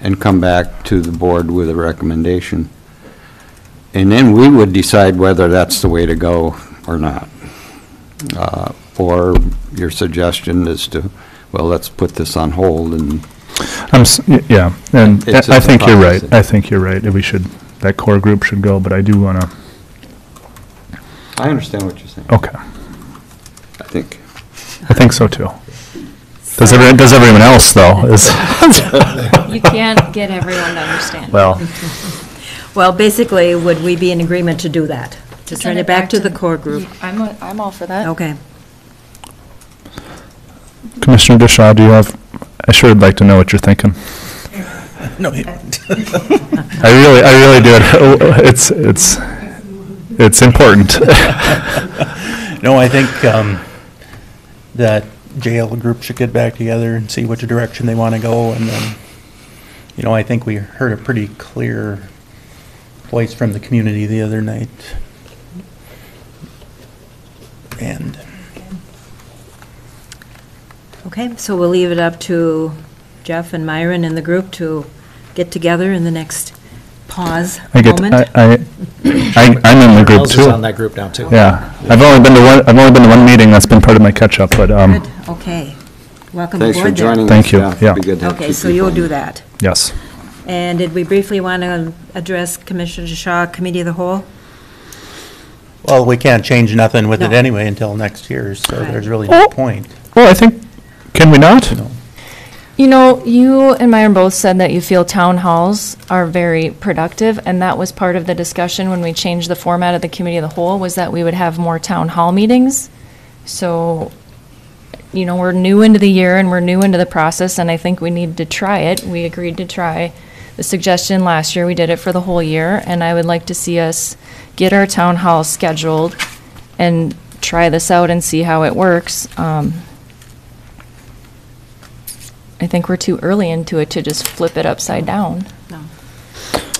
and come back to the board with a recommendation. And then we would decide whether that's the way to go or not. Or your suggestion is to, well, let's put this on hold and... Yeah, and I think you're right. policy. I think you're right. That core group should go, but I do want to... I understand what you're saying. Okay. I think so, too. Does everyone else, though? You can't get everyone to understand. Well, basically, would we be in agreement to do that? To send it back to the core group? I'm all for that. Okay. Commissioner Dishaw, I sure would like to know what you're thinking. No, you don't. I really do. It's important. No, I think that jail group should get back together and see which direction they want to go, and then, I think we heard a pretty clear voice from the community the other night. And Okay, so we'll leave it up to Jeff and Myron and the group to get together in the next pause I'm in the group Wells too. is on that group now, too. Yeah, I've only been to one meeting, that's been part of my catch-up, but, Good, okay. Welcome Thanks for aboard then. joining us. Thank you, It'd yeah. be good to have Okay, two so you'll people. do that. yes. And did we briefly want to address Commissioner Shaw, Committee of the Whole? Well, we can't change nothing with it No. anyway until next year, so Right. there's really no Oh. point. Well, I think, can we not? You know, you and Myron both said that you feel town halls are very productive, and that was part of the discussion when we changed the format of the committee of the whole, was that we would have more town hall meetings. So, you know, we're new into the year and we're new into the process, and I think we need to try it. We agreed to try the suggestion last year. We did it for the whole year, and I would like to see us get our town hall scheduled and try this out and see how it works. I think we're too early into it to just flip it upside down.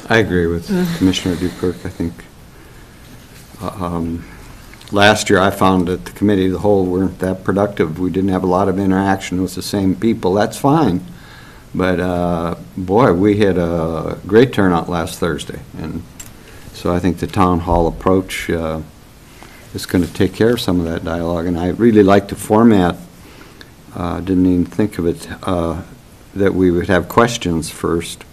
I agree with Commissioner Dukirk. I think last year I found that the committee of the whole weren't that productive. We didn't have a lot of interaction with the same people. That's fine. But boy, we had a great turnout last Thursday. And so I think the town hall approach is going to take care of some of that dialogue. And I really like the format. Didn't even think of it, that we would have questions first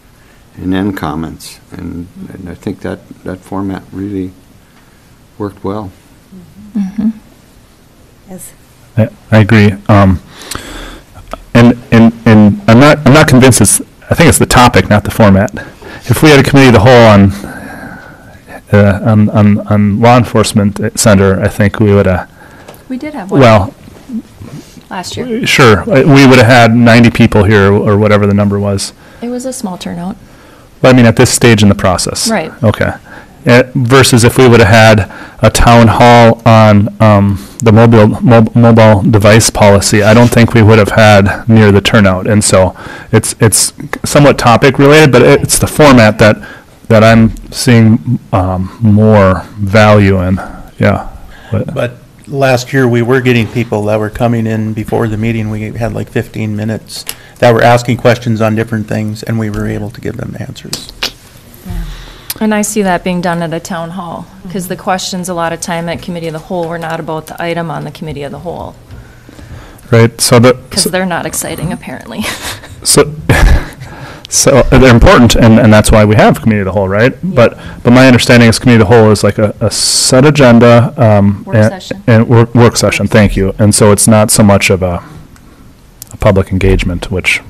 and then comments. And I think that format really worked well. Yes. I agree. And I'm not convinced I think it's the topic, not the format. If we had a committee of the whole on law enforcement center, I think we would have, We did have one well, last year. sure, we would have had 90 people here, or whatever the number was. It was a small turnout. But I mean, at this stage in the process. Right. Okay. Versus if we would have had a town hall on the mobile device policy, I don't think we would have had near the turnout. And so it's somewhat topic related, but it's the format that I'm seeing more value in. Yeah. But last year, we were getting people that were coming in before the meeting. We had like 15 minutes that were asking questions on different things, and we were able to give them answers. And I see that being done at a town hall, because the questions a lot of time at committee of the whole were not about the item on the committee of the whole, Right. So because they're not exciting, apparently. So they're important, and that's why we have committee of the whole, right? But my understanding is committee of the whole is like a set agenda. Work session. And work session, thank you. And so it's not so much of a public engagement, which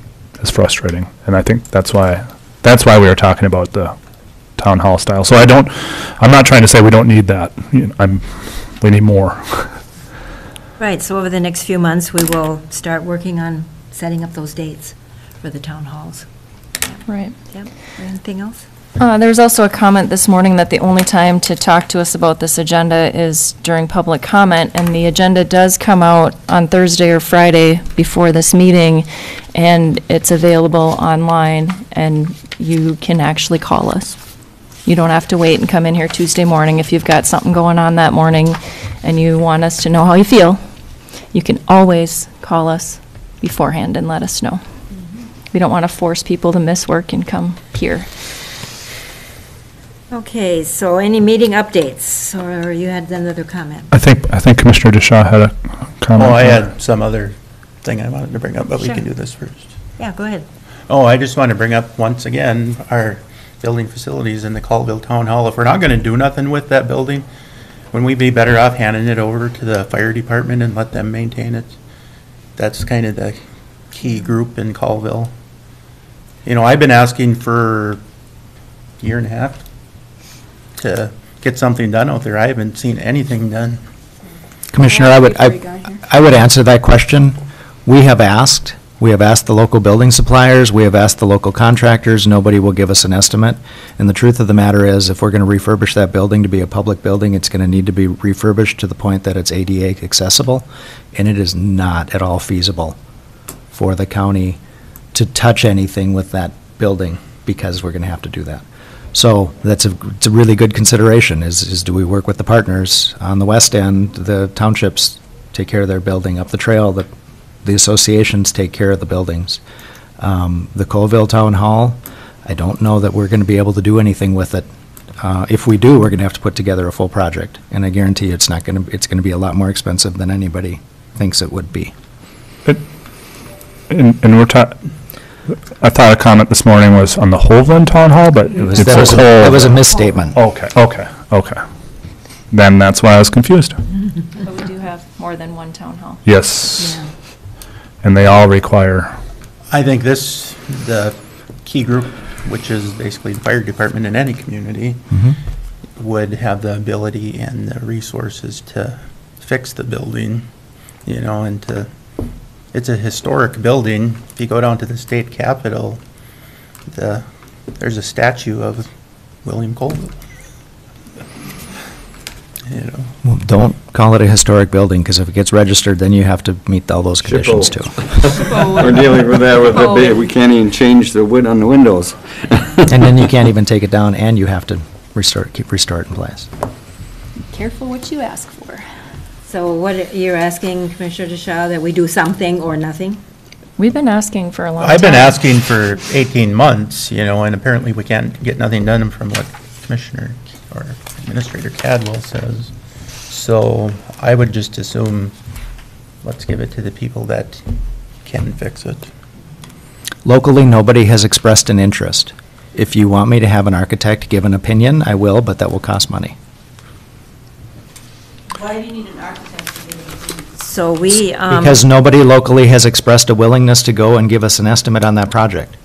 is frustrating. And I think that's why we were talking about the town hall style. So I'm not trying to say we don't need that. We need more. Right, so over the next few months, we will start working on setting up those dates for the town halls. Right. Yep, anything else? There was also a comment this morning that the only time to talk to us about this agenda is during public comment, and the agenda does come out on Thursday or Friday before this meeting, and it's available online, and you can actually call us. You don't have to wait and come in here Tuesday morning if you've got something going on that morning and you want us to know how you feel. You can always call us beforehand and let us know. We don't want to force people to miss work and come here. Okay, so any meeting updates, or you had another comment? I think Commissioner DeShaw had a comment. Oh, I had some other thing I wanted to bring up, but we Sure. can do this first. Yeah, go ahead. Oh, I just want to bring up once again our building facilities in the Colville Town Hall. If we're not going to do nothing with that building, wouldn't we be better off handing it over to the fire department and let them maintain it? That's kind of the key group in Colville. You know, I've been asking for a year and a half to get something done out there. I haven't seen anything done. Commissioner, I would answer that question. We have asked the local building suppliers, we have asked the local contractors, nobody will give us an estimate. And the truth of the matter is, if we're going to refurbish that building to be a public building, it's going to need to be refurbished to the point that it's ADA accessible, and it is not at all feasible for the county to touch anything with that building, because we're going to have to do that. So it's a really good consideration, is do we work with the partners on the west end, the townships take care of their building up the trail, that the associations take care of the buildings. The Colville Town Hall, I don't know that we're going to be able to do anything with it. If we do, we're going to have to put together a full project, and I guarantee you it's going to be a lot more expensive than anybody thinks it would be. And we're I thought a comment this morning was on the Hovland Town Hall, but it's a whole. That was a misstatement. Okay. Then that's why I was confused. But we do have more than one town hall. Yes. And they all require. I think the key group, which is basically the fire department in any community, would have the ability and the resources to fix the building, and it's a historic building. If you go down to the state capitol, there's a statue of William Colville. Well, don't call it a historic building, because if it gets registered, then you have to meet all those conditions too. We're dealing with that with the, we can't even change the wood on the windows. And then you can't even take it down, and you have to restore it in place. Careful what you ask for. So what you're asking, Commissioner DeShaw, that we do something or nothing? We've been asking for a long time. I've been asking for 18 months, and apparently we can't get nothing done from what Commissioner or Administrator Cadwell says. So I would just assume, let's give it to the people that can fix it. Locally, nobody has expressed an interest. If you want me to have an architect give an opinion, I will, but that will cost money. Why do you need an architect to give an opinion? So we, Because nobody locally has expressed a willingness to go and give us an estimate on that project.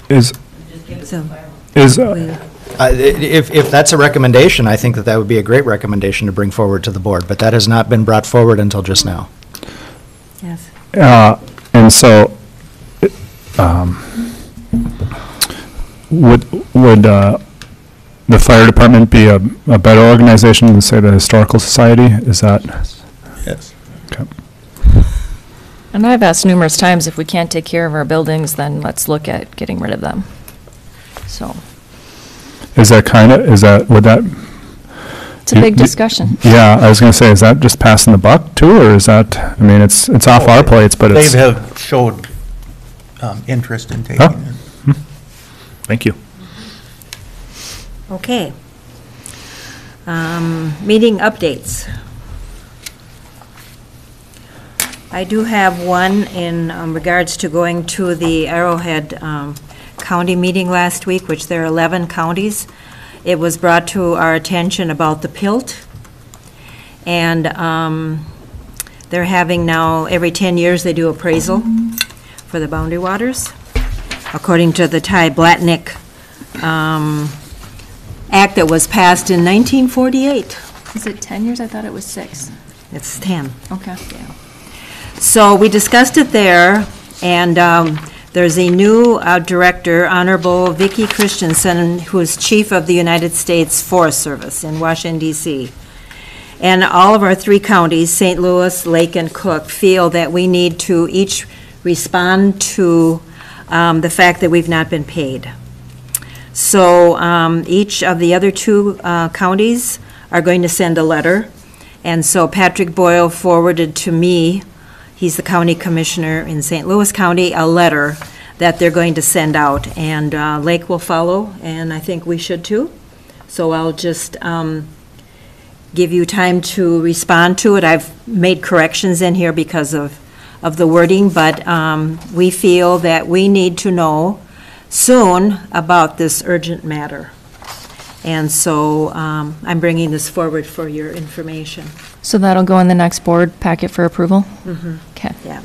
If that's a recommendation, I think that would be a great recommendation to bring forward to the board, but that has not been brought forward until just now. Yes. And so, would the fire department be a better organization than, say, the Historical Society? Is that? Yes. Okay. And I've asked numerous times, if we can't take care of our buildings, then let's look at getting rid of them. So. Would that? It's a big discussion. Yeah, I was going to say, is that just passing the buck too, or is that, I mean, it's off our plates, but it's. They have showed interest in taking it. Thank you. Okay. Meeting updates. I do have one in regards to going to the Arrowhead County meeting last week, which there are 11 counties. It was brought to our attention about the PILT. And they're having now, every 10 years, they do appraisal for the boundary waters. According to the Ty Blatnick Act that was passed in 1948. Is it 10 years? I thought it was 6. It's 10. Okay. Yeah. So we discussed it there, and there's a new director, Honorable Vicki Christensen, who is Chief of the United States Forest Service in Washington, D.C. And all of our 3 counties, St. Louis, Lake, and Cook, feel that we need to each respond to the fact that we've not been paid. So each of the other 2 counties are going to send a letter. And so Patrick Boyle forwarded to me, he's the county commissioner in St. Louis County, a letter that they're going to send out. And Lake will follow, and I think we should too. So I'll just give you time to respond to it. I've made corrections in here because of the wording, but we feel that we need to know soon about this urgent matter. And so I'm bringing this forward for your information. So that'll go in the next board packet for approval? Mm-hmm. Okay. Yeah.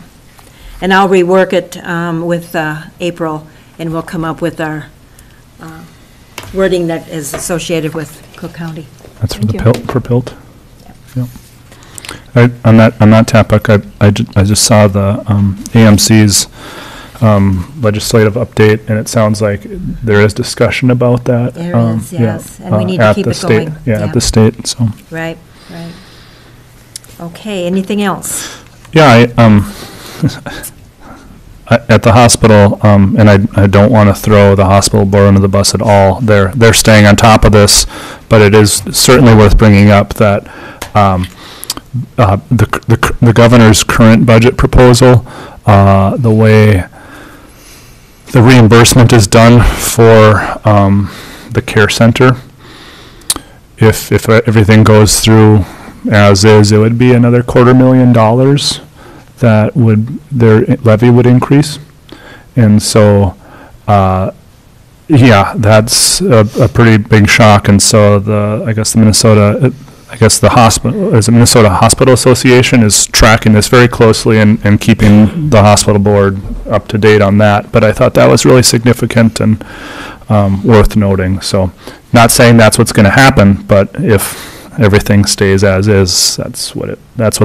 And I'll rework it with April, and we'll come up with our wording that is associated with Cook County. That's for the PILT, for PILT? Yep. On that topic, I just saw the AMC's legislative update, and it sounds like there is discussion about that. There is, yes, and we need to keep it going. Yeah, at the state, so. Right. Okay, anything else? Yeah, at the hospital, and I don't want to throw the hospital board under the bus at all. They're staying on top of this, but it is certainly worth bringing up that the governor's current budget proposal, the way the reimbursement is done for the care center, if everything goes through as is, it would be another $250,000 that their levy would increase. And so, yeah, that's a pretty big shock. And so the Minnesota Hospital Association is tracking this very closely and keeping the hospital board up to date on that. But I thought that was really significant and worth noting. So, not saying that's what's going to happen, but if everything stays as is, that's what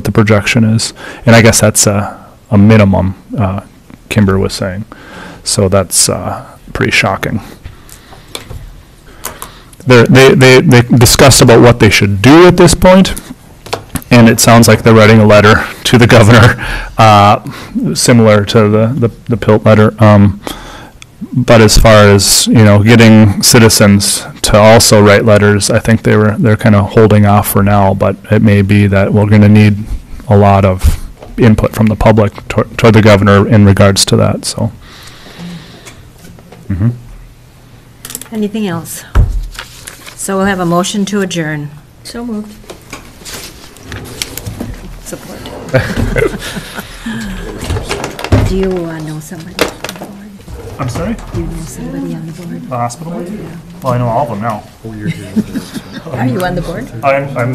the projection is. And I guess that's a minimum, Kimber was saying. So that's pretty shocking. They discussed about what they should do at this point, and it sounds like they're writing a letter to the governor, similar to the PILT letter. But as far as, getting citizens to also write letters, I think they're kind of holding off for now, but it may be that we're going to need a lot of input from the public toward the governor in regards to that, so. Mm-hmm. Anything else? So we'll have a motion to adjourn. So moved. Support. Do you know somebody on the board? I'm sorry? Do you know somebody on the board? The hospital? Well, I know all of them now. Are you on the board? I'm